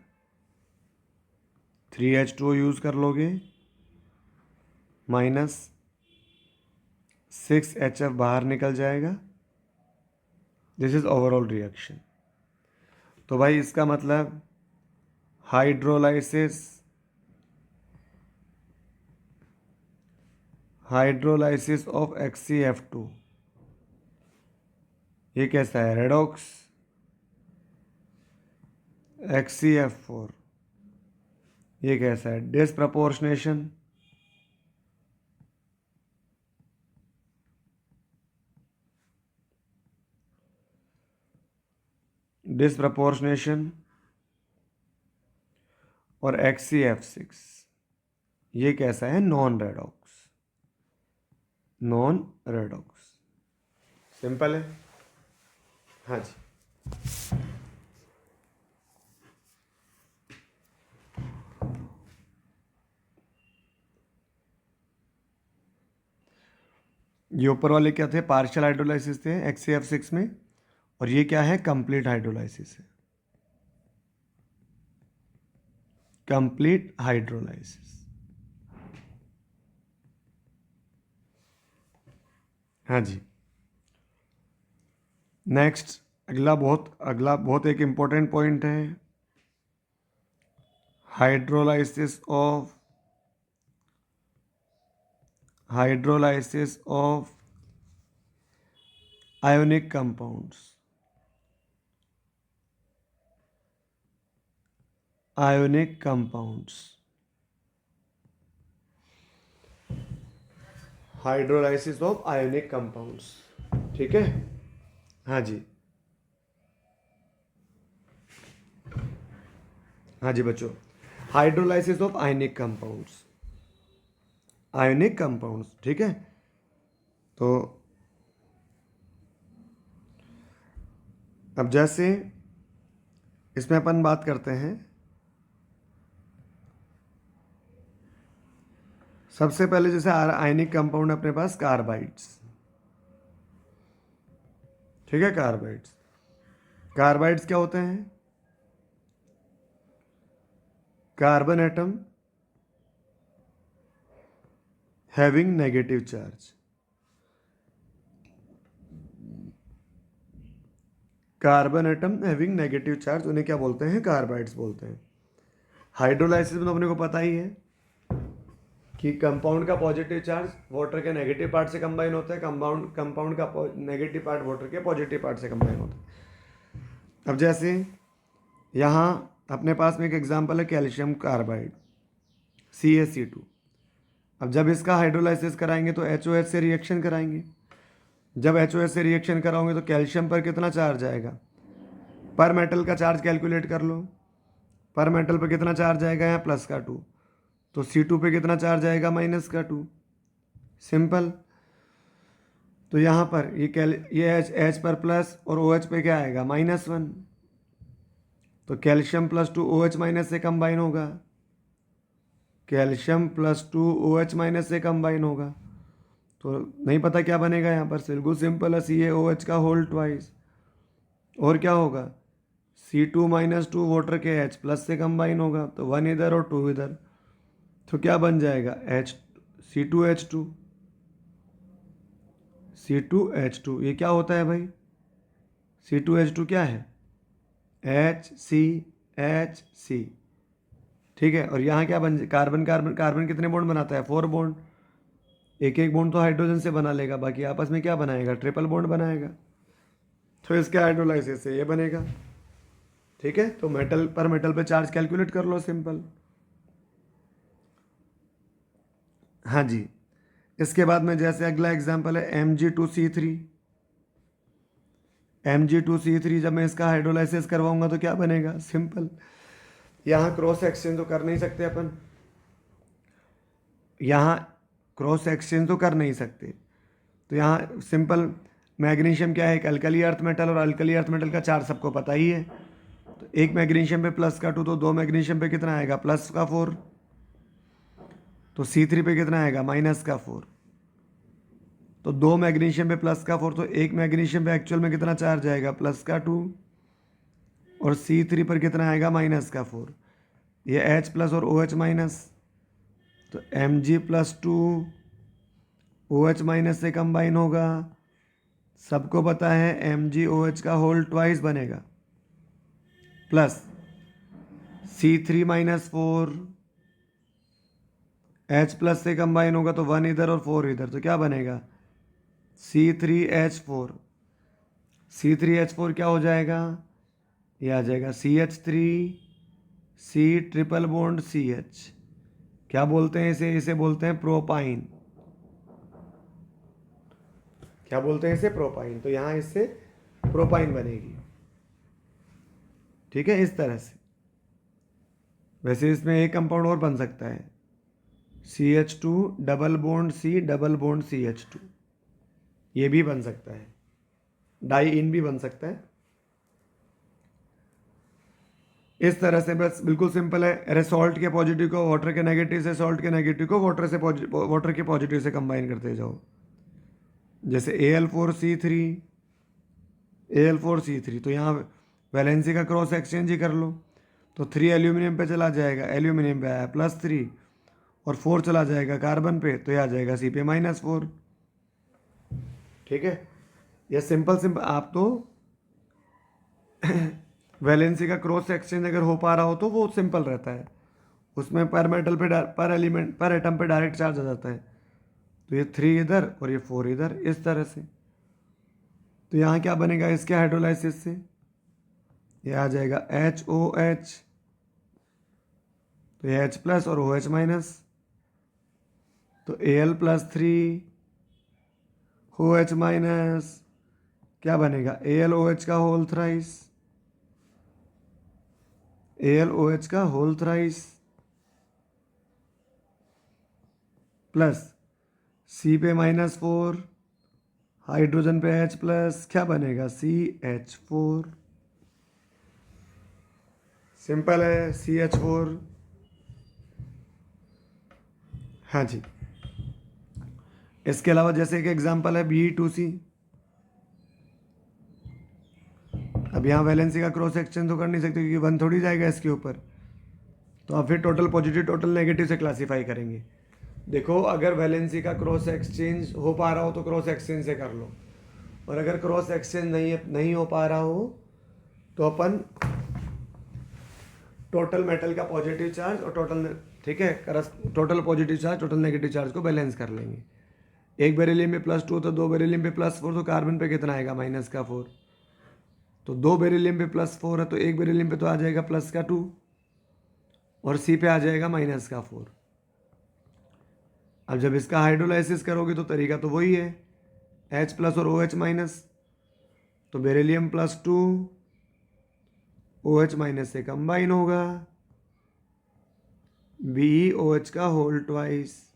Speaker 1: 3H2O यूज़ कर लोगे, -6HF बाहर निकल जाएगा। This is overall reaction. तो भाई इसका मतलब हाइड्रोलाइसिस ऑफ XCF2 ये कैसा है, रेडॉक्स। XCF4 ये कैसा है, डिसप्रपोर्शनेशन। और XCF6 ये कैसा है, नॉन रेडॉक्स। सिंपल है। हाँ जी। ये ऊपर वाले क्या थे, पार्शियल हाइड्रोलाइसिस थे XCF6 में, और ये क्या है, कंप्लीट हाइड्रोलाइसिस है। Complete hydrolysis. हाँ जी। नेक्स्ट अगला बहुत एक इम्पोर्टेंट पॉइंट है, hydrolysis of ionic compounds. Hydrolysis of ionic compounds, ठीक है। हाँ जी, हाँ जी बच्चों, हाइड्रोलाइसिस ऑफ आयोनिक कंपाउंड्स, ठीक है। तो अब जैसे इसमें अपन बात करते हैं, सबसे पहले जैसे आयनिक कंपाउंड अपने पास कार्बाइड्स, ठीक है। कार्बाइड्स क्या होते हैं, carbon atom having negative charge. Carbon atom having negative charge उन्हें क्या बोलते हैं, कार्बाइड्स बोलते हैं। हाइड्रोलाइसिस में तो अपने को पता ही है कि कंपाउंड का पॉजिटिव चार्ज वाटर के नेगेटिव पार्ट से कंबाइन होता है, कंपाउंड का नेगेटिव पार्ट वाटर के पॉजिटिव पार्ट से कंबाइन होता है। अब जैसे यहाँ अपने पास में एक एग्जांपल है कैल्शियम कार्बाइड CaC2। अब जब इसका हाइड्रोलाइसिस कराएंगे तो HOH से रिएक्शन कराएंगे। जब HOH से रिएक्शन कराओगे तो कैल्शियम पर कितना चार्ज आएगा, पर मेटल का चार्ज कैलकुलेट कर लो। पर मेटल पर कितना चार्ज आएगा, यहाँ +2, तो C2 पे कितना चार्ज आएगा, -2। सिंपल। तो यहाँ पर ये H पर प्लस और OH पे क्या आएगा, -1। तो कैल्शियम +2 OH- से कंबाइन होगा, तो नहीं पता क्या बनेगा यहाँ पर, बिल्कुल सिंपल है, CaOH का होल ट्वाइस। और क्या होगा, C2 - 2 वाटर के H प्लस से कंबाइन होगा, तो 1 इधर और 2 इधर, तो क्या बन जाएगा C2H2। C2H2 ये क्या होता है भाई? C2H2 क्या है? HCHC। ठीक है, और यहाँ क्या बन, कार्बन कार्बन कार्बन कितने बॉन्ड बनाता है? 4 बॉन्ड। एक एक बॉन्ड तो हाइड्रोजन से बना लेगा, बाकी आपस में क्या बनाएगा? ट्रिपल बॉन्ड बनाएगा। तो इसके हाइड्रोलाइसिस से ये बनेगा। ठीक है, तो मेटल पे चार्ज कैलकुलेट कर लो, सिंपल। हाँ जी, इसके बाद में जैसे अगला एग्जांपल है Mg2C3। Mg2C3 जब मैं इसका हाइड्रोलाइसिस करवाऊंगा तो क्या बनेगा? सिंपल, यहाँ क्रॉस एक्सचेंज तो कर नहीं सकते अपन, यहाँ क्रॉस एक्सचेंज तो कर नहीं सकते, तो यहाँ सिंपल मैग्नीशियम क्या है? एक अल्कली अर्थ मेटल, और अल्कली अर्थ मेटल का चार्ज सबको पता ही है। तो एक मैग्नीशियम पे प्लस का 2, तो 2 मैग्नीशियम पे कितना आएगा? प्लस का 4। तो C3 पे कितना आएगा? माइनस का 4। तो 2 मैग्नीशियम पे प्लस का 4, तो एक मैग्नीशियम पे एक्चुअल में कितना चार्ज आएगा? प्लस का 2। और C3 पर कितना आएगा? माइनस का 4। ये H प्लस और OH माइनस, तो Mg+2 OH माइनस से कंबाइन होगा। सबको पता है MgOH का होल ट्वाइस बनेगा, प्लस C3 - 4 H प्लस से कंबाइन होगा, तो 1 इधर और 4 इधर, तो क्या बनेगा? C3H4। C3H4 क्या हो जाएगा? ये आ जाएगा CH3C ट्रिपल बॉन्ड CH। क्या बोलते हैं इसे? इसे बोलते हैं प्रोपाइन। क्या बोलते हैं इसे? प्रोपाइन। तो यहाँ इससे प्रोपाइन बनेगी। ठीक है, इस तरह से। वैसे इसमें एक कंपाउंड और बन सकता है, CH2 double bond C double bond CH2, ये भी बन सकता है, डाई इन भी बन सकता है। इस तरह से बस बिल्कुल सिंपल है। अरे सॉल्ट के पॉजिटिव को वाटर के नेगेटिव से, सॉल्ट के नेगेटिव को वाटर के पॉजिटिव से कंबाइन करते जाओ। जैसे Al4C3 तो यहाँ वैलेंसी का क्रॉस एक्सचेंज ही कर लो, तो 3 एल्यूमिनियम पे चला जाएगा, एल्यूमिनियम पे आया +3, और 4 चला जाएगा कार्बन पे, तो यह आ जाएगा C पे -4। ठीक है, यह सिंपल आप तो वैलेंसी का क्रॉस एक्सचेंज अगर हो पा रहा हो तो वो सिंपल रहता है, उसमें पर मेटल पे पर एलिमेंट पर एटम पे डायरेक्ट चार्ज आ जाता है। तो ये 3 इधर और ये 4 इधर, इस तरह से। तो यहाँ क्या बनेगा इसके हाइड्रोलाइसिस से? ये आ जाएगा HOH, तो ये H प्लस और OH माइनस, तो Al+3 OH माइनस, क्या बनेगा? AlOH का होल थ्राइस, AlOH का होल थ्राइस, प्लस C पे -4, हाइड्रोजन पे H प्लस, क्या बनेगा? CH4। सिंपल है, CH4। हाँ जी, इसके अलावा जैसे एक एग्जांपल है Be2C। अब यहाँ वैलेंसी का क्रॉस एक्सचेंज तो कर नहीं सकते क्योंकि 1 थोड़ी जाएगा इसके ऊपर, तो आप फिर टोटल पॉजिटिव टोटल नेगेटिव से क्लासीफाई करेंगे। देखो, अगर वैलेंसी का क्रॉस एक्सचेंज हो पा रहा हो तो क्रॉस एक्सचेंज से कर लो, और अगर क्रॉस एक्सचेंज नहीं हो पा रहा हो तो अपन टोटल मेटल का पॉजिटिव चार्ज और टोटल, ठीक है, total positive charge total negative charge को बैलेंस कर लेंगे। एक बेरिलियम में +2 तो 2 बेरिलियम पे +4, तो कार्बन पे कितना आएगा? -4। तो 2 बेरिलियम पे +4 है, तो एक बेरिलियम पे तो आ जाएगा +2, और C पे आ जाएगा -4। अब जब इसका हाइड्रोलाइसिस करोगे तो तरीका तो वही है, H प्लस और OH माइनस, तो बेरिलियम +2 OH माइनस से कंबाइन होगा, BeOH का होल ट्वाइस,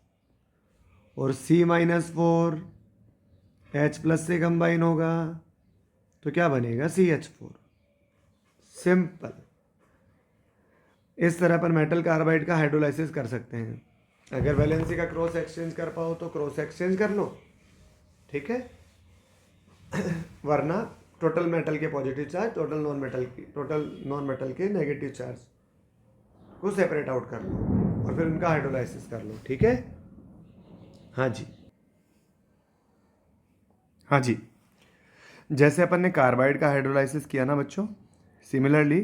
Speaker 1: और C-4 H प्लस से कंबाइन होगा, तो क्या बनेगा? CH4। सिंपल। इस तरह पर मेटल कार्बाइड का हाइड्रोलाइसिस कर सकते हैं। अगर वैलेंसी का क्रॉस एक्सचेंज कर पाओ तो क्रॉस एक्सचेंज कर लो, ठीक है, वरना टोटल मेटल के positive charge, total non metal के नेगेटिव चार्ज को सेपरेट आउट कर लो और फिर उनका हाइड्रोलाइसिस कर लो। ठीक है, हाँ जी, हाँ जी। जैसे अपन ने कार्बाइड का हाइड्रोलाइसिस किया ना बच्चों, सिमिलरली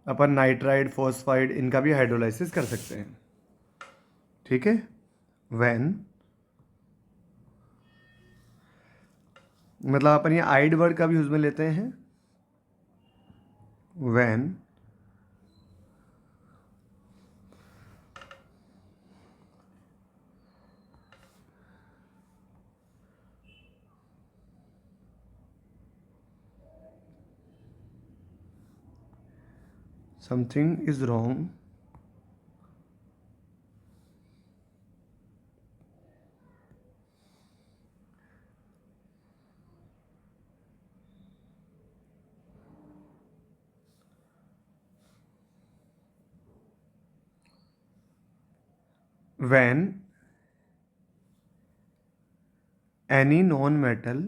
Speaker 1: अपन नाइट्राइड, फॉस्फाइड, इनका भी हाइड्रोलाइसिस कर सकते हैं। ठीक है, व्हेन, मतलब अपन ये आइड वर्ड का भी यूज में लेते हैं। When something is wrong when any non-metal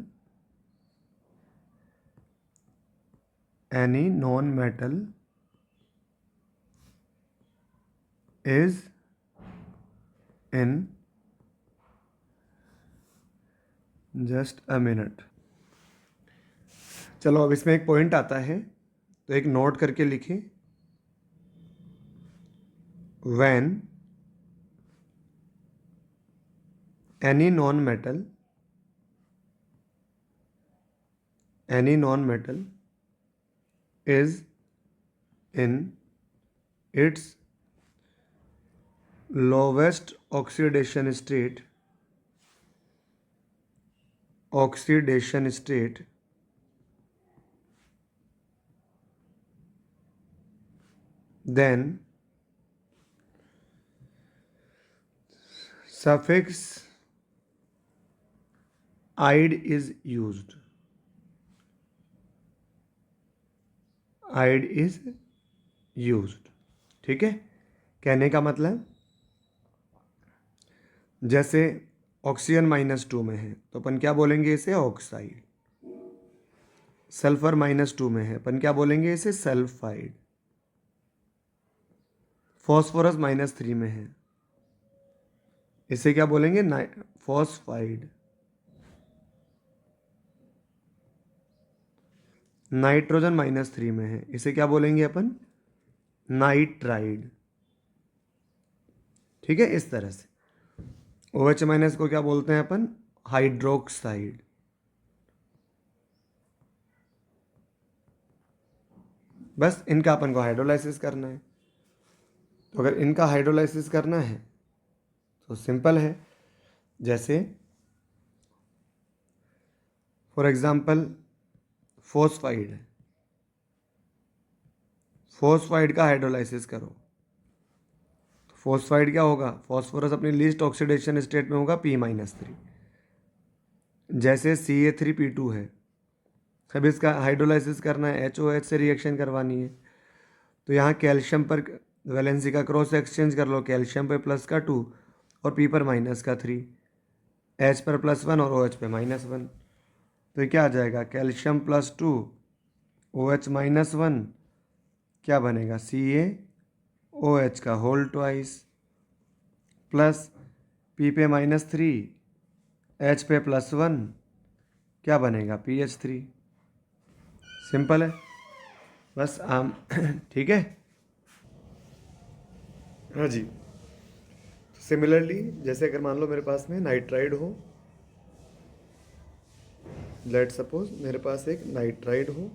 Speaker 1: is in, just a minute. चलो अब इसमें एक पॉइंट आता है, तो एक नोट करके लिखिए। When any non metal is in its lowest oxidation state then suffix ide is used। ठीक है, कहने का मतलब जैसे ऑक्सीजन -2 में है तो अपन क्या बोलेंगे इसे ऑक्साइड, सल्फर -2 में है अपन क्या बोलेंगे इसे सल्फाइड, फॉस्फोरस -3 में है इसे क्या बोलेंगे फॉस्फाइड, नाइट्रोजन -3 में है इसे क्या बोलेंगे अपन नाइट्राइड। ठीक है, इस तरह से OH- को क्या बोलते हैं अपन हाइड्रोक्साइड। बस इनका अपन को हाइड्रोलाइसिस करना है। तो अगर इनका हाइड्रोलाइसिस करना है तो सिंपल है, जैसे फॉर एग्जांपल फॉस्फाइड का हाइड्रोलाइसिस करो, फॉस्फाइड क्या होगा, फॉस्फोरस अपनी लीस्ट ऑक्सीडेशन स्टेट में होगा P-3। जैसे Ca3P2 है, अब इसका हाइड्रोलाइसिस करना है, HOH से रिएक्शन करवानी है, तो यहाँ कैल्शियम पर वैलेंसी का क्रॉस एक्सचेंज कर लो, कैल्शियम पे +2 और P पर -3, H पर +1 और OH पे -1, तो ये क्या आ जाएगा कैल्शियम +2 OH -1 क्या बनेगा CaOH का होल ट्वाइस प्लस P पे -3 H पे +1 क्या बनेगा PH3। सिंपल है, बस आम ठीक है, हाँ जी। सिमिलरली जैसे अगर मान लो मेरे पास में नाइट्राइड हो, लेट सपोज मेरे पास एक नाइट्राइड हो,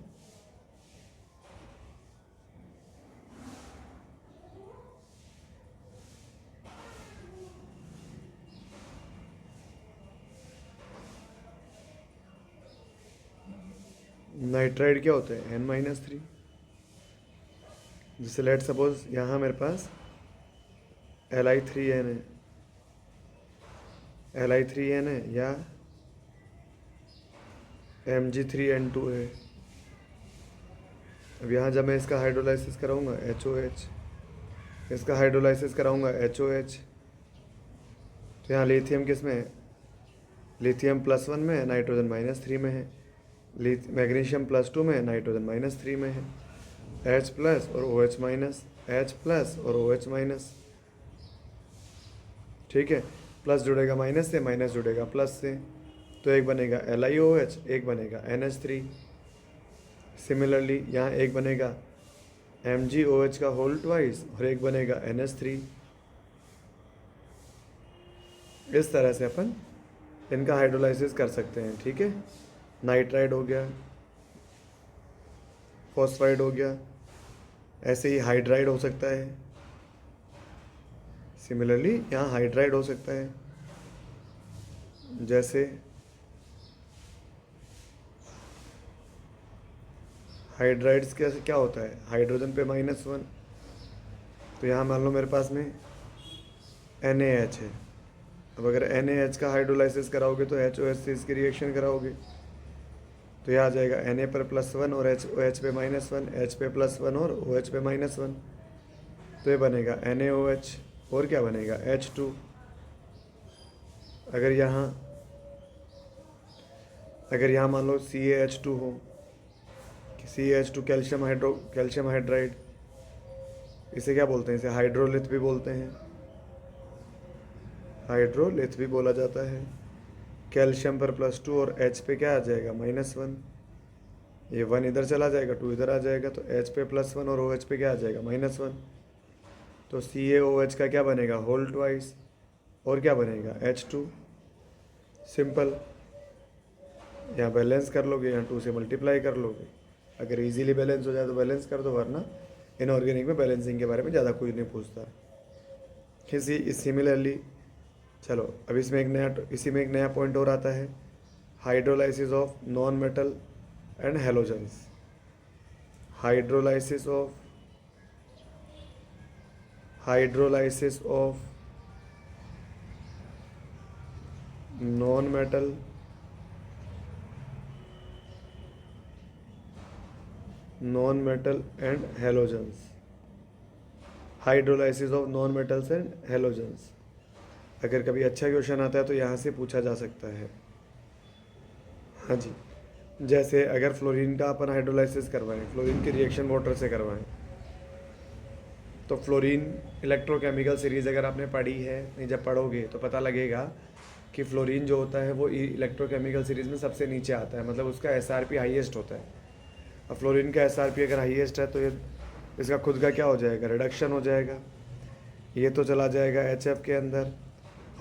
Speaker 1: नाइट्राइड क्या होता है N-3, जैसे लेट सपोज यहाँ मेरे पास Li3n है या Mg3n2 है। अब यहाँ जब मैं इसका हाइड्रोलाइसिस कराऊंगा HOH, इसका हाइड्रोलाइसिस कराऊंगा HOH, तो यहाँ लिथियम किस में है, लिथियम +1 में है, नाइट्रोजन -3 में है, मैग्नीशियम +2 में है, नाइट्रोजन -3 में है। H प्लस और OH माइनस, H प्लस और OH माइनस, ठीक है। प्लस जुड़ेगा माइनस से, माइनस जुड़ेगा प्लस से, तो एक बनेगा LiOH, एक बनेगा NH3। सिमिलरली यहाँ एक बनेगा MgOH का होल ट्वाइस और एक बनेगा NH3। इस तरह से अपन इनका हाइड्रोलाइसिस कर सकते हैं, ठीक है। नाइट्राइड हो गया, फॉस्फाइड हो गया, ऐसे ही हाइड्राइड हो सकता है। सिमिलरली यहाँ हाइड्राइड हो सकता है, जैसे हाइड्राइड्स कैसे क्या होता है, हाइड्रोजन पे -1, तो यहाँ मान लो मेरे पास में NaH है। अब अगर NaH का हाइड्रोलाइसिस कराओगे तो HOH से इसकी रिएक्शन कराओगे, तो यह आ जाएगा Na पर +1 और OH पे -1, H पे +1 और OH पे -1, तो ये बनेगा NaOH और क्या बनेगा H2। अगर यहाँ मान लो CaH2 हो, CaH2 कैल्शियम हाइड्राइड, इसे क्या बोलते हैं, इसे हाइड्रोलिथ भी बोलते हैं, हाइड्रोलिथ भी बोला जाता है। कैल्शियम पर +2 और H पे क्या आ जाएगा -1, ये 1 इधर चला जाएगा, 2 इधर आ जाएगा, तो H पे +1 और OH पे क्या आ जाएगा -1, तो CaOH का क्या बनेगा होल ट्वाइस और क्या बनेगा H2। सिंपल, यहाँ बैलेंस कर लोगे, यहाँ 2 से मल्टीप्लाई कर लोगे। अगर इजीली बैलेंस हो जाए तो बैलेंस कर दो, वरना इनऑर्गेनिक में बैलेंसिंग के बारे में ज़्यादा कोई नहीं पूछता। सिमिलरली चलो अब इसी में एक नया पॉइंट और आता है, hydrolysis of non metal and halogens. Hydrolysis of non metal and halogens. Hydrolysis of non metals and halogens, अगर कभी अच्छा क्वेश्चन आता है तो यहाँ से पूछा जा सकता है। हाँ जी, जैसे अगर फ्लोरीन का अपन हाइड्रोलाइसिस करवाएं, फ्लोरीन की रिएक्शन वाटर से करवाएं, तो फ्लोरीन इलेक्ट्रोकेमिकल सीरीज़ अगर आपने पढ़ी है, नहीं जब पढ़ोगे तो पता लगेगा कि फ्लोरीन जो होता है वो इलेक्ट्रोकेमिकल सीरीज़ में सबसे नीचे आता है, मतलब उसका SRP हाईएस्ट होता है। अब फ्लोरीन का SRP अगर हाईएस्ट है तो ये इसका खुद का क्या हो जाएगा, रिडक्शन हो जाएगा, ये तो चला जाएगा HF के अंदर,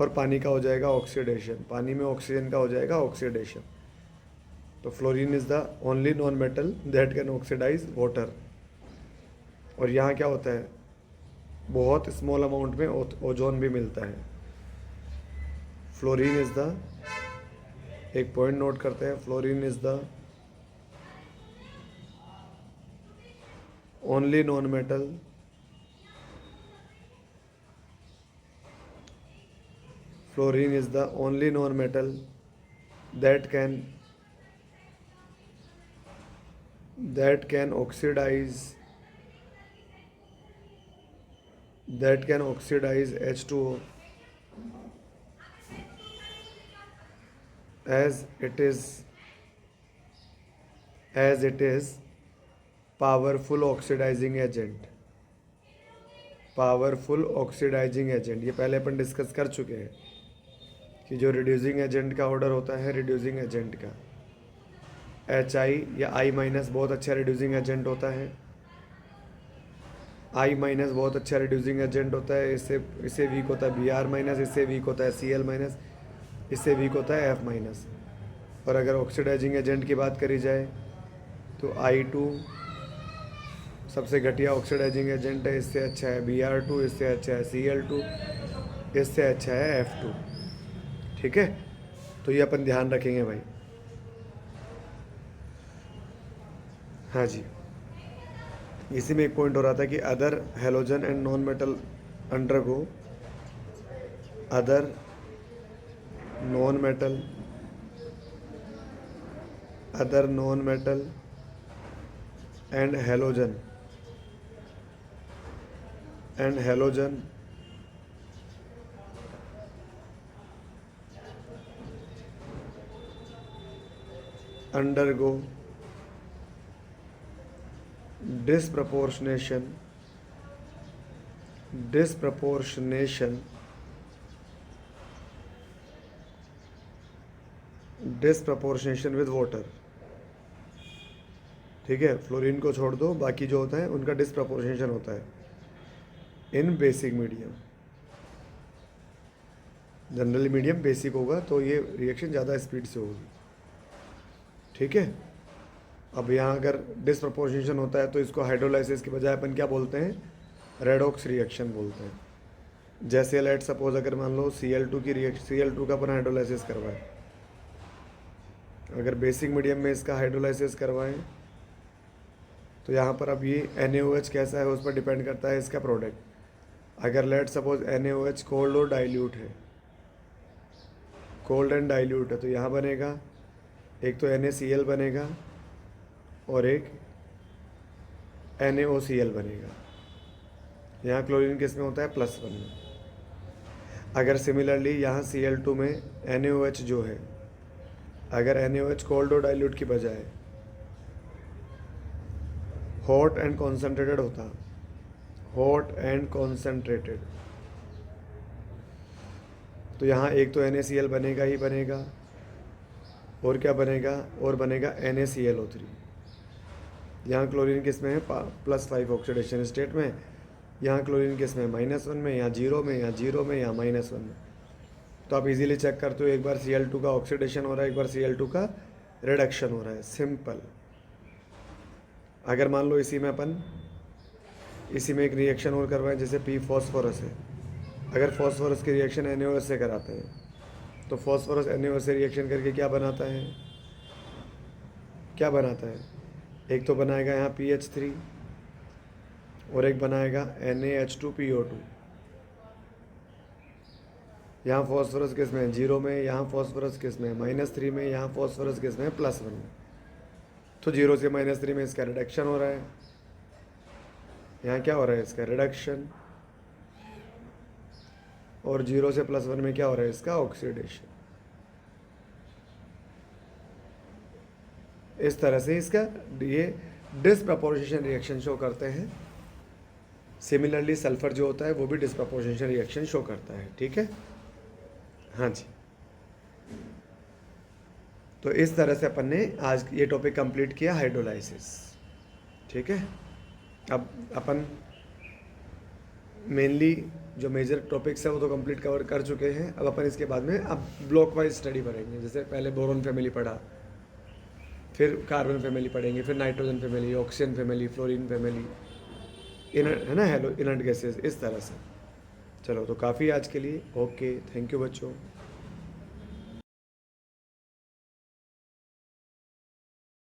Speaker 1: और पानी का हो जाएगा ऑक्सीडेशन, पानी में ऑक्सीजन का हो जाएगा ऑक्सीडेशन। तो fluorine is the only non metal that can oxidise water. और यहाँ क्या होता है, बहुत स्मॉल अमाउंट में ओजोन भी मिलता है। फ्लोरीन इज़ द, एक पॉइंट नोट करते हैं, fluorine is the only non metal fluorine is the only non-metal that can oxidize H2O as it is powerful oxidising agent. Powerful oxidising agent, ये पहले अपन डिस्कस कर चुके हैं कि जो रिड्यूसिंग एजेंट का ऑर्डर होता है, रिड्यूसिंग एजेंट का HI या I- बहुत अच्छा रिड्यूसिंग एजेंट होता है। I- बहुत अच्छा रिड्यूसिंग एजेंट होता है, इससे वीक होता है Br-, इससे वीक होता है Cl-, इससे वीक होता है F-। और अगर ऑक्सीडाइजिंग एजेंट की बात करी जाए तो I2 सबसे घटिया ऑक्सीडाइजिंग एजेंट है, इससे अच्छा है Br2, इससे अच्छा है Cl2, इससे अच्छा है F2। ठीक है, तो ये अपन ध्यान रखेंगे भाई। हाँ जी, इसी में एक पॉइंट हो रहा था कि other halogen and non metal undergo other non metal and halogen undergo disproportionation with water। ठीक है, फ्लोरीन को छोड़ दो, बाकी जो होता है उनका डिस्प्रपोर्शनेशन होता है in basic medium. Generally medium basic होगा तो ये रिएक्शन ज़्यादा स्पीड से होगी। ठीक है, अब यहाँ अगर डिस्प्रपोर्शनेशन होता है तो इसको हाइड्रोलाइसिस के बजाय अपन क्या बोलते हैं, रेडॉक्स रिएक्शन बोलते हैं। जैसे लेट सपोज अगर मान लो Cl2 की रिएक्शन, Cl2 का अपन हाइड्रोलाइसिस करवाएं, अगर बेसिक मीडियम में इसका हाइड्रोलाइसिस करवाएं तो यहाँ पर अब ये NaOH कैसा है उस पर डिपेंड करता है इसका प्रोडक्ट। अगर लेट सपोज NaOH कोल्ड और डाइल्यूट है, कोल्ड एंड डाइल्यूट है, तो यहाँ बनेगा एक तो NaCl बनेगा और एक NaOCl बनेगा। यहाँ क्लोरीन किस में होता है, +1 में। अगर सिमिलरली यहाँ Cl2 में NaOH जो है, अगर NaOH कोल्ड और डाइल्यूट की बजाय हॉट एंड कॉन्सेंट्रेटेड होता, हॉट एंड कॉन्सेंट्रेटेड, तो यहाँ एक तो NaCl बनेगा ही बनेगा, और क्या बनेगा, और बनेगा NaClO3। यहाँ क्लोरीन किस में है, +5 ऑक्सीडेशन स्टेट में, यहाँ क्लोरीन किस में, -1 में, यहाँ 0 में, यहाँ 0 में, यहाँ -1 में। तो आप इजीली चेक करते हो, एक बार Cl2 का ऑक्सीडेशन हो रहा है, एक बार Cl2 का रिडक्शन हो रहा है, सिंपल। अगर मान लो इसी में एक रिएक्शन और करवाएं, जैसे P फॉस्फोरस है, अगर फॉस्फोरस की रिएक्शन NaOH से कराते हैं तो फॉस्फोरस NaOH से रिएक्शन करके क्या बनाता है, एक तो बनाएगा यहाँ PH3 और एक बनाएगा NaH2PO2। यहाँ फॉस्फोरस किस में, 0 में, यहाँ फॉस्फोरस किस में, -3 में, यहाँ फॉस्फोरस किस में, +1 में। तो 0 से -3 में इसका रिडक्शन हो रहा है, यहाँ क्या हो रहा है, इसका रिडक्शन, और 0 से +1 में क्या हो रहा है, इसका ऑक्सीडेशन। इस तरह से इसका ये डिस्प्रपोर्शनेशन रिएक्शन शो करते हैं। सिमिलरली सल्फर जो होता है वो भी डिस्प्रपोर्शनेशन रिएक्शन शो करता है। ठीक है, हाँ जी। तो इस तरह से अपन ने आज ये टॉपिक कंप्लीट किया, हाइड्रोलाइसिस। ठीक है, अब अपन मेनली जो मेजर टॉपिक्स है वो तो कंप्लीट कवर कर चुके हैं। अब अपन इसके बाद में अब ब्लॉक वाइज स्टडी पढ़ेंगे। जैसे पहले बोरोन फैमिली पढ़ा, फिर कार्बन फैमिली पढ़ेंगे, फिर nitrogen family, oxygen family, fluorine family, है ना, हेलो इनर्ट गैसेस, इस तरह से। चलो, तो काफ़ी आज के लिए। ओके, थैंक यू बच्चों।